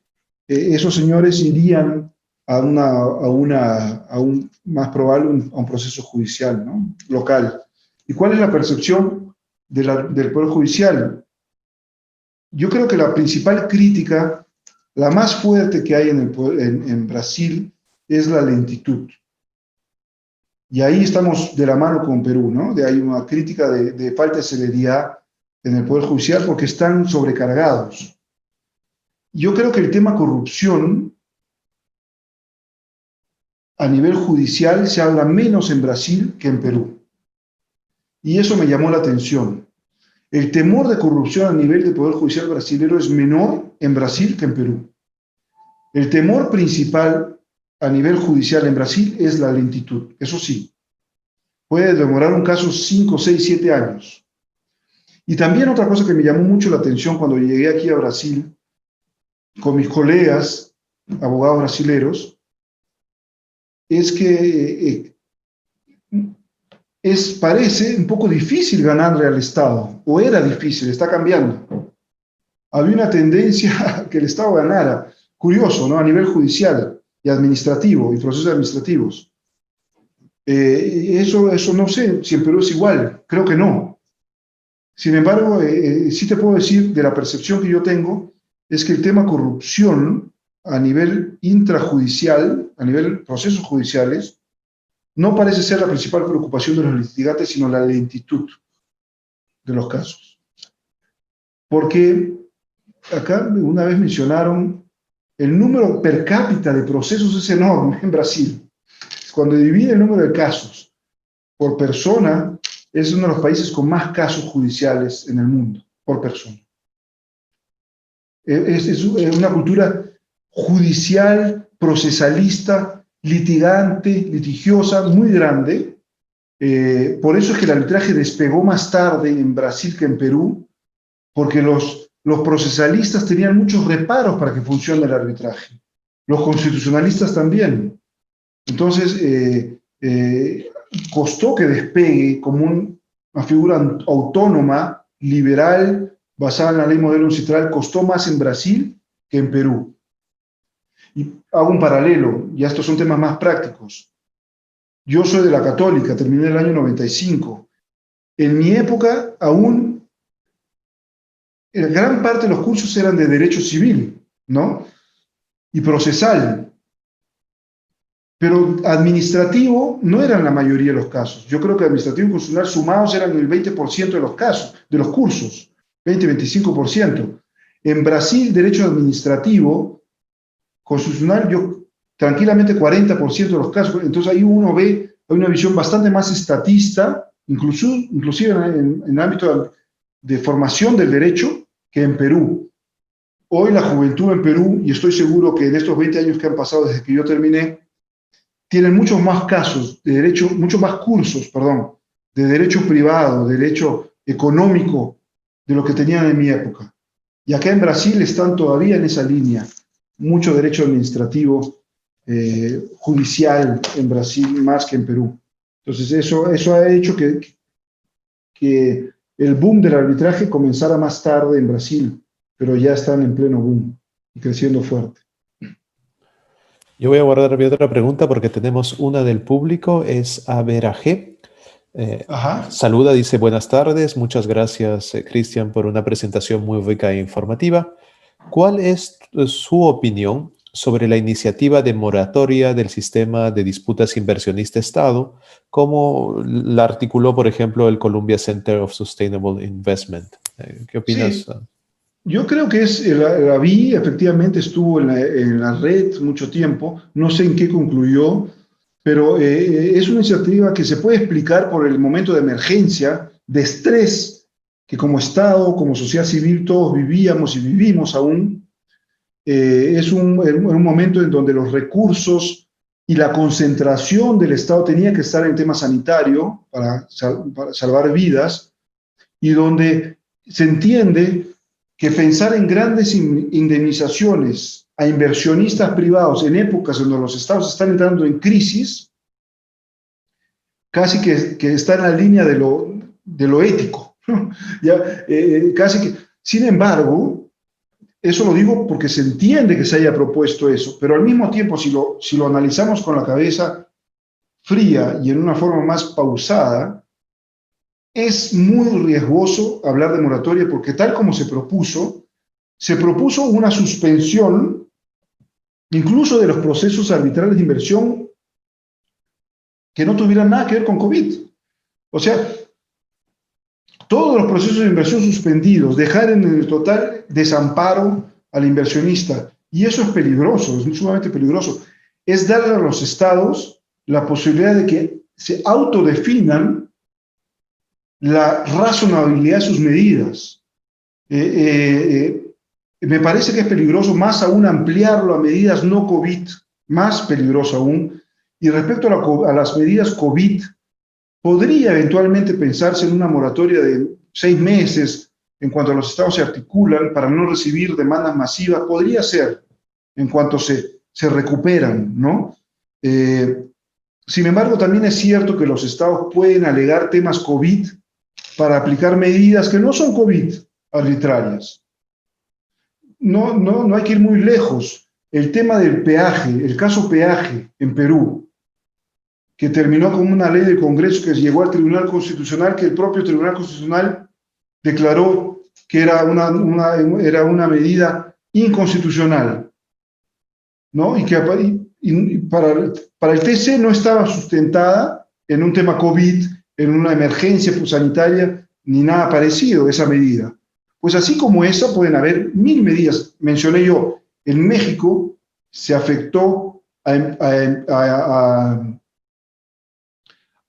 esos señores irían a un más probable a un proceso judicial, ¿no? Local. ¿Y cuál es la percepción del Poder Judicial? Yo creo que la principal crítica, la más fuerte que hay en Brasil, es la lentitud. Y ahí estamos de la mano con Perú, ¿no? Hay una crítica de falta de celeridad en el Poder Judicial porque están sobrecargados. Yo creo que el tema corrupción a nivel judicial se habla menos en Brasil que en Perú. Y eso me llamó la atención. El temor de corrupción a nivel del Poder Judicial brasileño es menor en Brasil que en Perú. El temor principal a nivel judicial en Brasil es la lentitud. Eso sí, puede demorar un caso 5, 6, 7 años. Y también otra cosa que me llamó mucho la atención cuando llegué aquí a Brasil, con mis colegas, abogados brasileros, es que parece un poco difícil ganarle al Estado, o era difícil, está cambiando. Había una tendencia a que el Estado ganara, curioso, ¿no? A nivel judicial y administrativo, y procesos administrativos. Eso no sé si en Perú es igual, creo que no. Sin embargo, sí te puedo decir de la percepción que yo tengo, es que el tema corrupción a nivel intrajudicial, a nivel procesos judiciales, no parece ser la principal preocupación de los litigantes, sino la lentitud de los casos. Porque acá una vez mencionaron el número per cápita de procesos es enorme en Brasil. Cuando divide el número de casos por persona, es uno de los países con más casos judiciales en el mundo, por persona. Es una cultura judicial, procesalista, litigante, litigiosa, muy grande. Por eso es que el arbitraje despegó más tarde en Brasil que en Perú, porque los procesalistas tenían muchos reparos para que funcione el arbitraje. Los constitucionalistas también. Entonces, costó que despegue como una figura autónoma, liberal, basada en la ley modelo uncitral, costó más en Brasil que en Perú. Y hago un paralelo, ya estos son temas más prácticos. Yo soy de la Católica, terminé el año 95. En mi época, aún, gran parte de los cursos eran de derecho civil, ¿no? Y procesal. Pero administrativo no eran la mayoría de los casos. Yo creo que administrativo y constitucional sumados eran el 20% de los casos, de los cursos, 20-25%. En Brasil, derecho administrativo, constitucional, yo tranquilamente 40% de los casos. Entonces ahí uno ve, hay una visión bastante más estatista, inclusive en el ámbito de formación del derecho, que en Perú. Hoy la juventud en Perú, y estoy seguro que en estos 20 años que han pasado desde que yo terminé, tienen muchos más casos de derecho, muchos más cursos, perdón, de derecho privado, derecho económico, de lo que tenían en mi época. Y acá en Brasil están todavía en esa línea, mucho derecho administrativo, judicial en Brasil más que en Perú. Entonces eso ha hecho que el boom del arbitraje comenzara más tarde en Brasil, pero ya están en pleno boom y creciendo fuerte. Yo voy a guardar mi otra pregunta porque tenemos una del público, es Average. Saluda, dice buenas tardes, muchas gracias Cristian por una presentación muy rica e informativa. ¿Cuál es su opinión sobre la iniciativa de moratoria del sistema de disputas inversionista-Estado, como la articuló, por ejemplo, el Columbia Center of Sustainable Investment? ¿Qué opinas? Sí. Yo creo que la vi, efectivamente estuvo en la red mucho tiempo, no sé en qué concluyó, pero es una iniciativa que se puede explicar por el momento de emergencia, de estrés, que como Estado, como sociedad civil, todos vivíamos y vivimos aún. Es un momento en donde los recursos y la concentración del Estado tenía que estar en tema sanitario para salvar vidas, y donde se entiende que pensar en grandes indemnizaciones a inversionistas privados en épocas donde los estados están entrando en crisis, casi que está en la línea de lo ético, ¿no? Ya, casi que, sin embargo, eso lo digo porque se entiende que se haya propuesto eso, pero al mismo tiempo, si lo analizamos con la cabeza fría y en una forma más pausada, es muy riesgoso hablar de moratoria porque tal como se propuso una suspensión incluso de los procesos arbitrales de inversión que no tuvieran nada que ver con COVID. O sea, todos los procesos de inversión suspendidos, dejar en el total desamparo al inversionista. Y eso es peligroso, es sumamente peligroso. Es darle a los estados la posibilidad de que se autodefinan la razonabilidad de sus medidas. Me parece que es peligroso más aún ampliarlo a medidas no COVID, más peligroso aún. Y respecto a las medidas COVID, podría eventualmente pensarse en una moratoria de 6 meses en cuanto los estados se articulan para no recibir demandas masivas. Podría ser en cuanto se recuperan, ¿no? Sin embargo, también es cierto que los estados pueden alegar temas COVID para aplicar medidas que no son COVID arbitrarias. No hay que ir muy lejos. El tema del peaje, el caso peaje en Perú, que terminó como una ley del Congreso que llegó al Tribunal Constitucional, que el propio Tribunal Constitucional declaró que era una medida inconstitucional, ¿no? Y que para el TC no estaba sustentada en un tema COVID, en una emergencia sanitaria, ni nada parecido esa medida. Pues así como esa, pueden haber 1000 medidas. Mencioné yo, en México se afectó a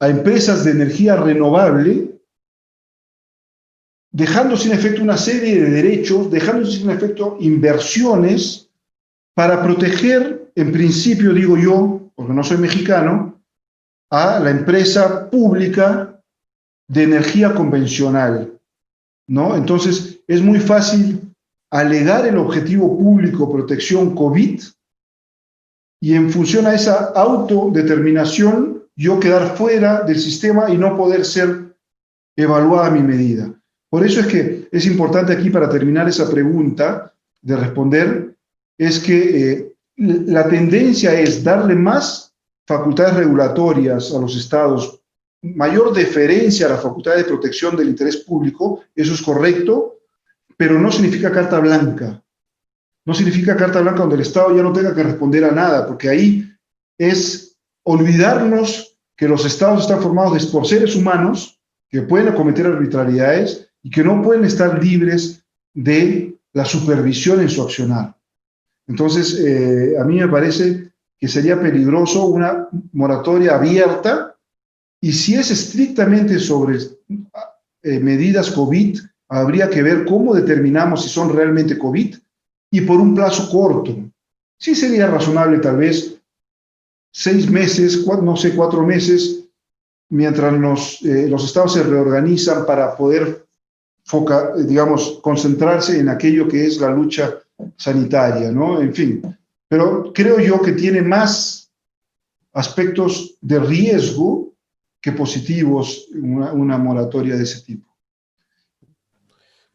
empresas de energía renovable, dejando sin efecto una serie de derechos, dejando sin efecto inversiones para proteger, en principio digo yo, porque no soy mexicano, a la empresa pública de energía convencional, ¿no? Entonces, es muy fácil alegar el objetivo público protección COVID y en función a esa autodeterminación yo quedar fuera del sistema y no poder ser evaluada mi medida. Por eso es que es importante aquí, para terminar esa pregunta de responder, es que la tendencia es darle más facultades regulatorias a los estados, mayor deferencia a la facultad de protección del interés público, eso es correcto, pero no significa carta blanca. No significa carta blanca donde el Estado ya no tenga que responder a nada, porque ahí es olvidarnos que los estados están formados por seres humanos que pueden cometer arbitrariedades y que no pueden estar libres de la supervisión en su accionar. Entonces, a mí me parece que sería peligroso una moratoria abierta, y si es estrictamente sobre medidas COVID, habría que ver cómo determinamos si son realmente COVID y por un plazo corto. Sí sería razonable tal vez 6 meses, no sé, 4 meses, mientras los estados se reorganizan para poder, digamos, concentrarse en aquello que es la lucha sanitaria, ¿no? En fin, pero creo yo que tiene más aspectos de riesgo que positivos una moratoria de ese tipo.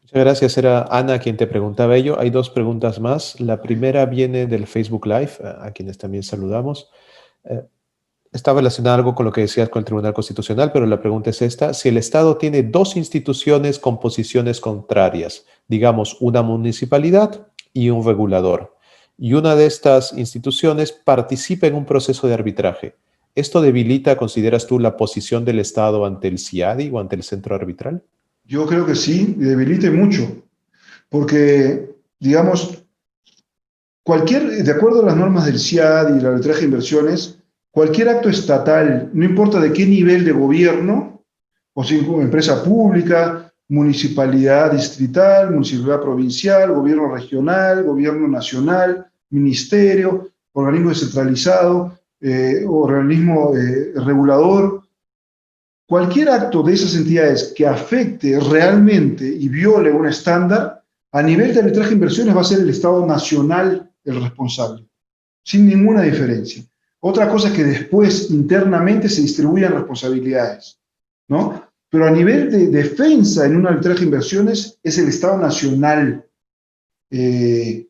Muchas gracias. Era Ana quien te preguntaba ello. Hay 2 preguntas más. La primera viene del Facebook Live, a quienes también saludamos. Está relacionado algo con lo que decías con el Tribunal Constitucional, pero la pregunta es esta. Si el Estado tiene 2 instituciones con posiciones contrarias, digamos una municipalidad y un regulador, y una de estas instituciones participa en un proceso de arbitraje, ¿esto debilita, consideras tú, la posición del Estado ante el CIADI o ante el centro arbitral? Yo creo que sí, debilite mucho, porque, digamos, de acuerdo a las normas del CIAD y el arbitraje de inversiones, cualquier acto estatal, no importa de qué nivel de gobierno, o si como empresa pública, municipalidad distrital, municipalidad provincial, gobierno regional, gobierno nacional, ministerio, organismo descentralizado, organismo regulador, cualquier acto de esas entidades que afecte realmente y viole un estándar, a nivel de arbitraje de inversiones va a ser el Estado nacional el responsable, sin ninguna diferencia. Otra cosa es que después internamente se distribuyan responsabilidades, ¿no? Pero a nivel de defensa en un arbitraje de inversiones es el Estado nacional, el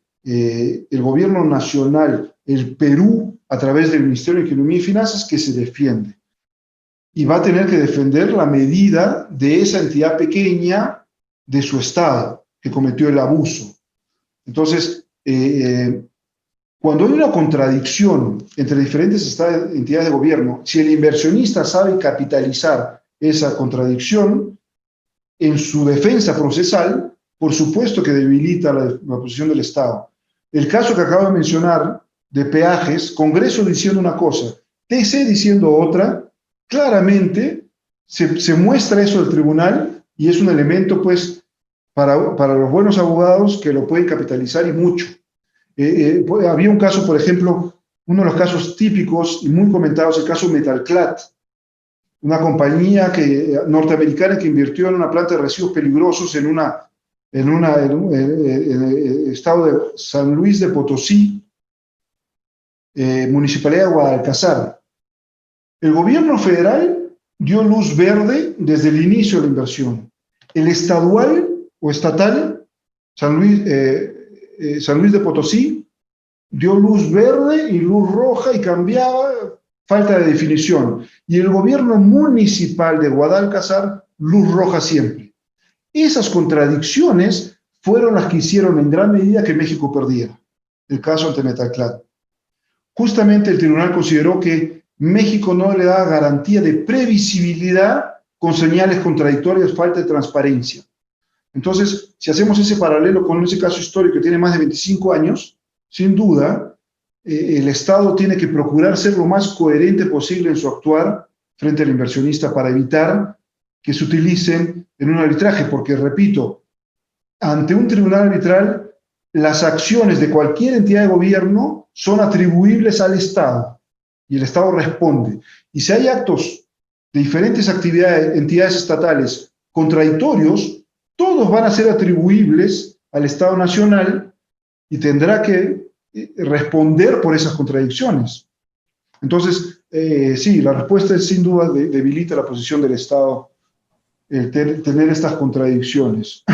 gobierno nacional, el Perú, a través del Ministerio de Economía y Finanzas, que se defiende. Y va a tener que defender la medida de esa entidad pequeña de su Estado que cometió el abuso. Entonces, cuando hay una contradicción entre diferentes entidades de gobierno, si el inversionista sabe capitalizar esa contradicción en su defensa procesal, por supuesto que debilita la posición del Estado. El caso que acabo de mencionar de peajes, Congreso diciendo una cosa, TC diciendo otra, claramente se muestra eso al tribunal y es un elemento, pues, para los buenos abogados que lo pueden capitalizar y mucho. Había un caso, por ejemplo, uno de los casos típicos y muy comentados, el caso Metalclad, una compañía norteamericana que invirtió en una planta de residuos peligrosos en el estado de San Luis de Potosí, Municipalidad de Guadalcazar. El gobierno federal dio luz verde desde el inicio de la inversión. El estadual o estatal, San Luis de Potosí, dio luz verde y luz roja y cambiaba, falta de definición. Y el gobierno municipal de Guadalcazar, luz roja siempre. Esas contradicciones fueron las que hicieron en gran medida que México perdiera el caso ante Metalclad. Justamente el tribunal consideró que México no le da garantía de previsibilidad con señales contradictorias, falta de transparencia. Entonces, si hacemos ese paralelo con ese caso histórico que tiene más de 25 años, sin duda, el Estado tiene que procurar ser lo más coherente posible en su actuar frente al inversionista para evitar que se utilicen en un arbitraje, porque, repito, ante un tribunal arbitral, las acciones de cualquier entidad de gobierno son atribuibles al Estado y el Estado responde. Y si hay actos de diferentes entidades estatales contradictorios, todos van a ser atribuibles al Estado Nacional y tendrá que responder por esas contradicciones. Entonces, sí, la respuesta es sin duda debilita la posición del Estado tener estas contradicciones.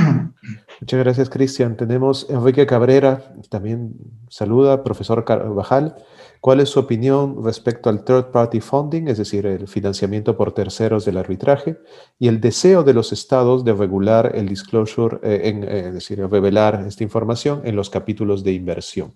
Muchas gracias, Cristian. Tenemos Enrique Cabrera, también saluda, profesor Carvajal. ¿Cuál es su opinión respecto al third party funding, es decir, el financiamiento por terceros del arbitraje, y el deseo de los estados de regular el disclosure, es decir, revelar esta información en los capítulos de inversión?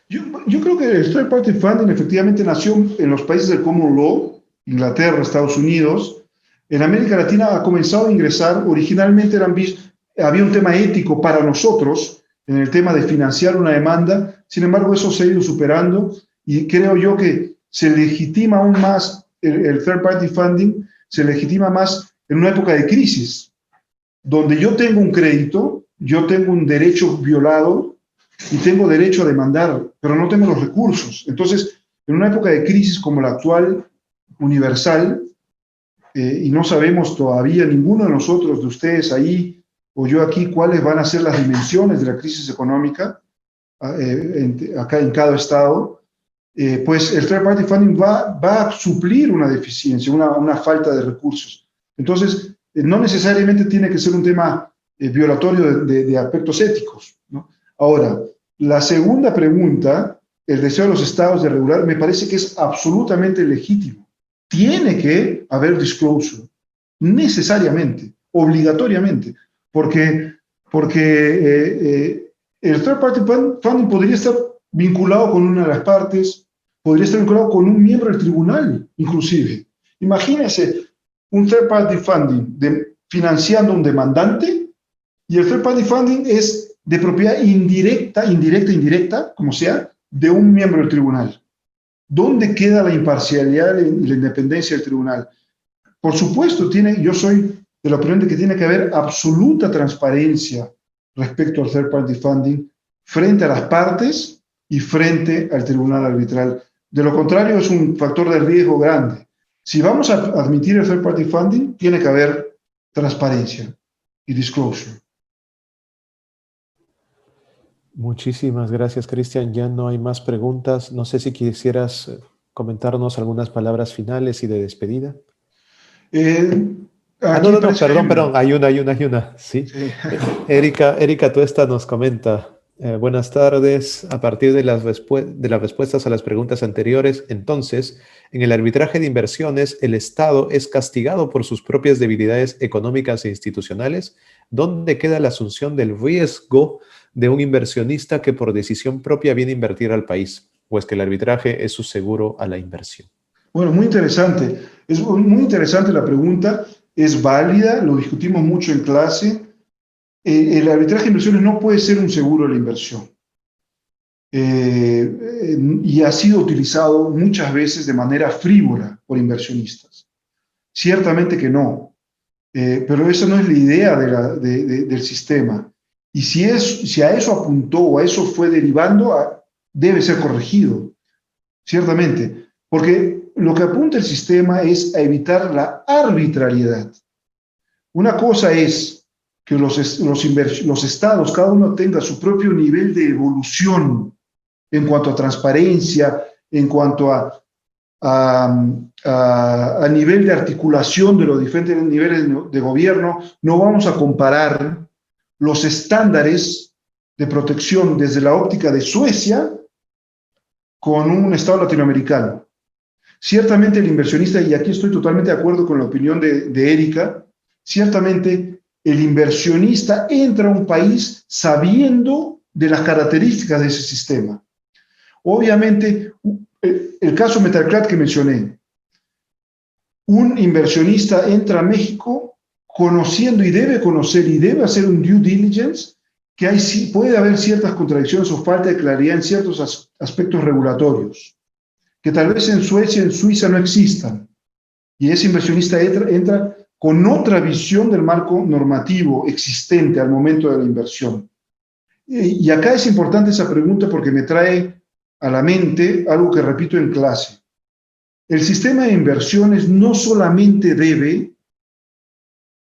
Yo creo que el third party funding efectivamente nació en los países del common law, Inglaterra, Estados Unidos. En América Latina ha comenzado a ingresar, originalmente había un tema ético para nosotros en el tema de financiar una demanda, sin embargo eso se ha ido superando y creo yo que se legitima aún más el third party funding, se legitima más en una época de crisis, donde yo tengo un crédito, yo tengo un derecho violado y tengo derecho a demandar, pero no tengo los recursos. Entonces, en una época de crisis como la actual, universal, y no sabemos todavía ninguno de nosotros, de ustedes ahí o yo aquí, cuáles van a ser las dimensiones de la crisis económica acá en cada estado, pues el third party funding va a suplir una deficiencia, una falta de recursos. Entonces, no necesariamente tiene que ser un tema violatorio de aspectos éticos, ¿no? Ahora, la segunda pregunta, el deseo de los estados de regular, me parece que es absolutamente legítimo. Tiene que haber disclosure, necesariamente, obligatoriamente, porque el third party funding podría estar vinculado con una de las partes, podría estar vinculado con un miembro del tribunal, inclusive. Imagínense un third party funding financiando un demandante y el third party funding es de propiedad indirecta, como sea, de un miembro del tribunal. ¿Dónde queda la imparcialidad y la independencia del tribunal? Por supuesto, yo soy de la opinión de que tiene que haber absoluta transparencia respecto al third party funding frente a las partes y frente al tribunal arbitral. De lo contrario, es un factor de riesgo grande. Si vamos a admitir el third party funding, tiene que haber transparencia y disclosure. Muchísimas gracias, Cristian. Ya no hay más preguntas. No sé si quisieras comentarnos algunas palabras finales y de despedida. Aquí No, parece que perdón. Hay una. Sí. sí. Erika Tuesta nos comenta. Buenas tardes. A partir de las respuestas a las preguntas anteriores, entonces, en el arbitraje de inversiones, ¿el Estado es castigado por sus propias debilidades económicas e institucionales? ¿Dónde queda la asunción del riesgo de un inversionista que por decisión propia viene a invertir al país? ¿O es que el arbitraje es su seguro a la inversión? Bueno, muy interesante. Es muy interesante la pregunta. Es válida, lo discutimos mucho en clase. El arbitraje de inversiones no puede ser un seguro de la inversión. Y ha sido utilizado muchas veces de manera frívola por inversionistas. Ciertamente que no, pero esa no es la idea del sistema. Y si a eso apuntó o a eso fue derivando, debe ser corregido, ciertamente, porque lo que apunta el sistema es a evitar la arbitrariedad. Una cosa es que los estados, cada uno tenga su propio nivel de evolución en cuanto a transparencia, en cuanto a nivel de articulación de los diferentes niveles de gobierno. No vamos a comparar los estándares de protección desde la óptica de Suecia con un estado latinoamericano. Ciertamente el inversionista, y aquí estoy totalmente de acuerdo con la opinión de Erika, ciertamente el inversionista entra a un país sabiendo de las características de ese sistema. Obviamente, el caso Metalclad que mencioné, un inversionista entra a México conociendo y debe conocer y debe hacer un due diligence, que puede haber ciertas contradicciones o falta de claridad en ciertos aspectos regulatorios, que tal vez en Suecia, en Suiza no existan. Y ese inversionista entra con otra visión del marco normativo existente al momento de la inversión. Y acá es importante esa pregunta porque me trae a la mente algo que repito en clase. El sistema de inversiones no solamente debe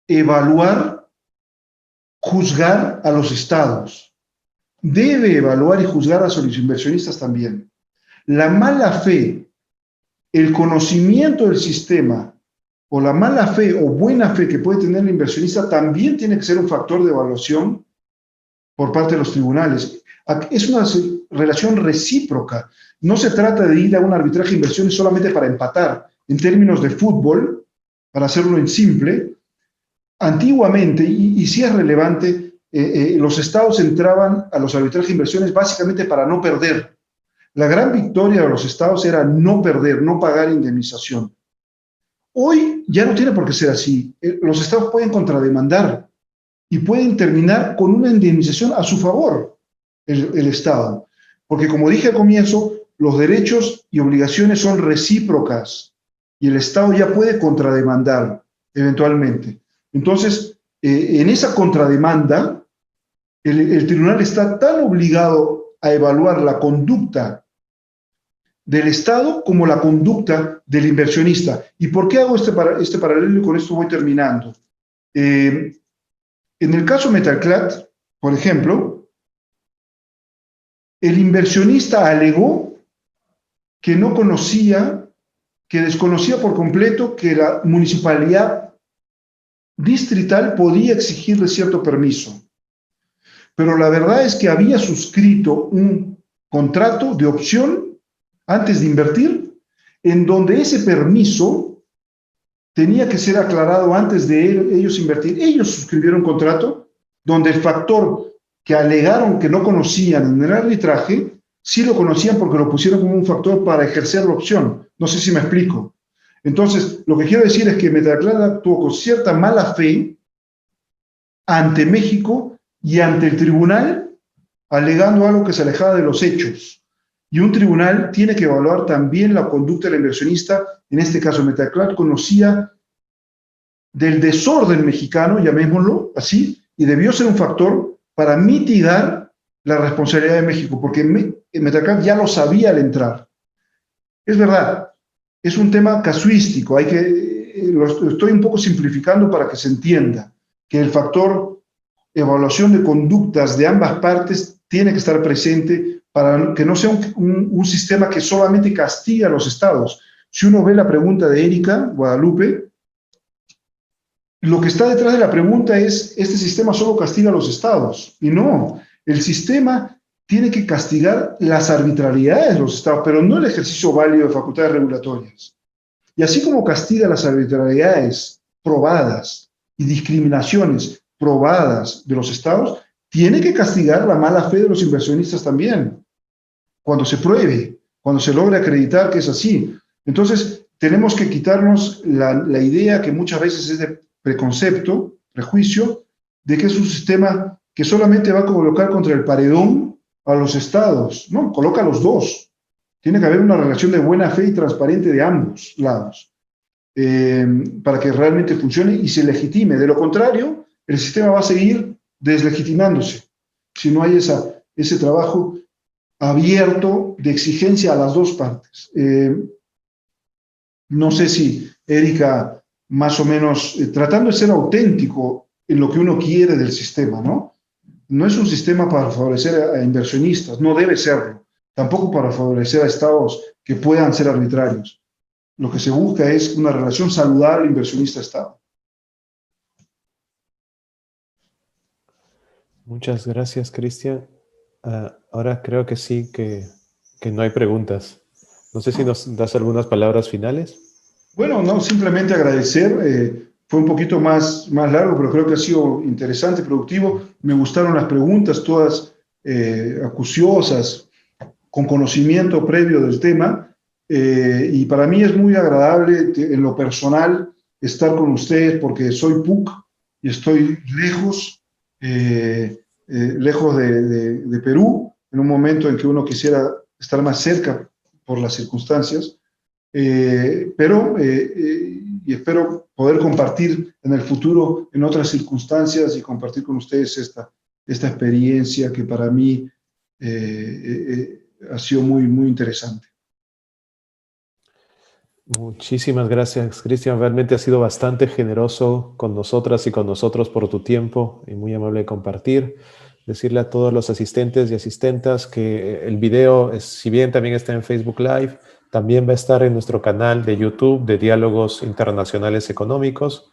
evaluar, juzgar a los estados, debe evaluar y juzgar a los inversionistas también. La mala fe, el conocimiento del sistema o la mala fe o buena fe que puede tener el inversionista también tiene que ser un factor de evaluación por parte de los tribunales. Es una relación recíproca. No se trata de ir a un arbitraje de inversiones solamente para empatar. En términos de fútbol, para hacerlo en simple, antiguamente, y sí es relevante, los estados entraban a los arbitrajes de inversiones básicamente para no perder. La gran victoria de los estados era no perder, no pagar indemnización. Hoy ya no tiene por qué ser así. Los estados pueden contrademandar y pueden terminar con una indemnización a su favor, el Estado. Porque como dije al comienzo, los derechos y obligaciones son recíprocas y el Estado ya puede contrademandar eventualmente. Entonces, en esa contrademanda, el tribunal está tan obligado a evaluar la conducta del Estado como la conducta del inversionista. ¿Y por qué hago este paralelo? Y con esto voy terminando. En el caso Metalclad, por ejemplo, el inversionista alegó que no conocía, que desconocía por completo que la municipalidad distrital podía exigirle cierto permiso. Pero la verdad es que había suscrito un contrato de opción antes de invertir, en donde ese permiso tenía que ser aclarado antes de ellos invertir. Ellos suscribieron un contrato donde el factor que alegaron que no conocían en el arbitraje, sí lo conocían porque lo pusieron como un factor para ejercer la opción. No sé si me explico. Entonces, lo que quiero decir es que Metalclad actuó con cierta mala fe ante México y ante el tribunal, alegando algo que se alejaba de los hechos. Y un tribunal tiene que evaluar también la conducta del inversionista. En este caso, Metalclad conocía del desorden mexicano, llamémoslo así, y debió ser un factor para mitigar la responsabilidad de México, porque Metalclad ya lo sabía al entrar. Es verdad, es un tema casuístico, lo estoy un poco simplificando para que se entienda que el factor evaluación de conductas de ambas partes tiene que estar presente para que no sea un sistema que solamente castiga a los estados. Si uno ve la pregunta de Erika Guadalupe, lo que está detrás de la pregunta es, ¿este sistema solo castiga a los estados? Y no, el sistema tiene que castigar las arbitrariedades de los estados, pero no el ejercicio válido de facultades regulatorias. Y así como castiga las arbitrariedades probadas y discriminaciones probadas de los estados, tiene que castigar la mala fe de los inversionistas también, cuando se pruebe, cuando se logre acreditar que es así. Entonces, tenemos que quitarnos la idea que muchas veces es de preconcepto, prejuicio, de que es un sistema que solamente va a colocar contra el paredón a los estados. No, coloca a los dos. Tiene que haber una relación de buena fe y transparente de ambos lados para que realmente funcione y se legitime. De lo contrario, el sistema va a seguir deslegitimándose si no hay ese trabajo abierto de exigencia a las dos partes. No sé si Erika, más o menos, tratando de ser auténtico en lo que uno quiere del sistema, ¿no? No es un sistema para favorecer a inversionistas, no debe serlo, tampoco para favorecer a estados que puedan ser arbitrarios. Lo que se busca es una relación saludable inversionista-estado. Muchas gracias, Cristian. Ahora creo que sí, que no hay preguntas. No sé si nos das algunas palabras finales. Bueno, no, simplemente agradecer. Fue un poquito más largo, pero creo que ha sido interesante, productivo. Me gustaron las preguntas, todas acuciosas, con conocimiento previo del tema. Y para mí es muy agradable, en lo personal, estar con ustedes porque soy PUC y estoy lejos, lejos de Perú, en un momento en que uno quisiera estar más cerca por las circunstancias. Y espero poder compartir en el futuro en otras circunstancias y compartir con ustedes esta experiencia que para mí ha sido muy, muy interesante. Muchísimas gracias, Cristian. Realmente has sido bastante generoso con nosotras y con nosotros por tu tiempo y muy amable de compartir. Decirle a todos los asistentes y asistentas que el video, si bien también está en Facebook Live, también va a estar en nuestro canal de YouTube de Diálogos Internacionales Económicos.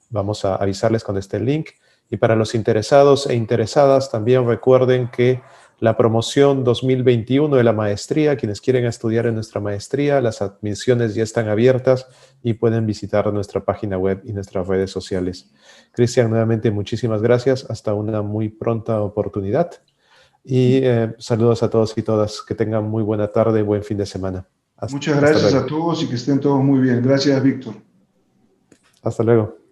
Vamos a avisarles con este link. Y para los interesados e interesadas, también recuerden que la promoción 2021 de la maestría, quienes quieren estudiar en nuestra maestría, las admisiones ya están abiertas y pueden visitar nuestra página web y nuestras redes sociales. Cristian, nuevamente muchísimas gracias. Hasta una muy pronta oportunidad. Y saludos a todos y todas. Que tengan muy buena tarde y buen fin de semana. Muchas gracias a todos y que estén todos muy bien. Gracias, Víctor. Hasta luego.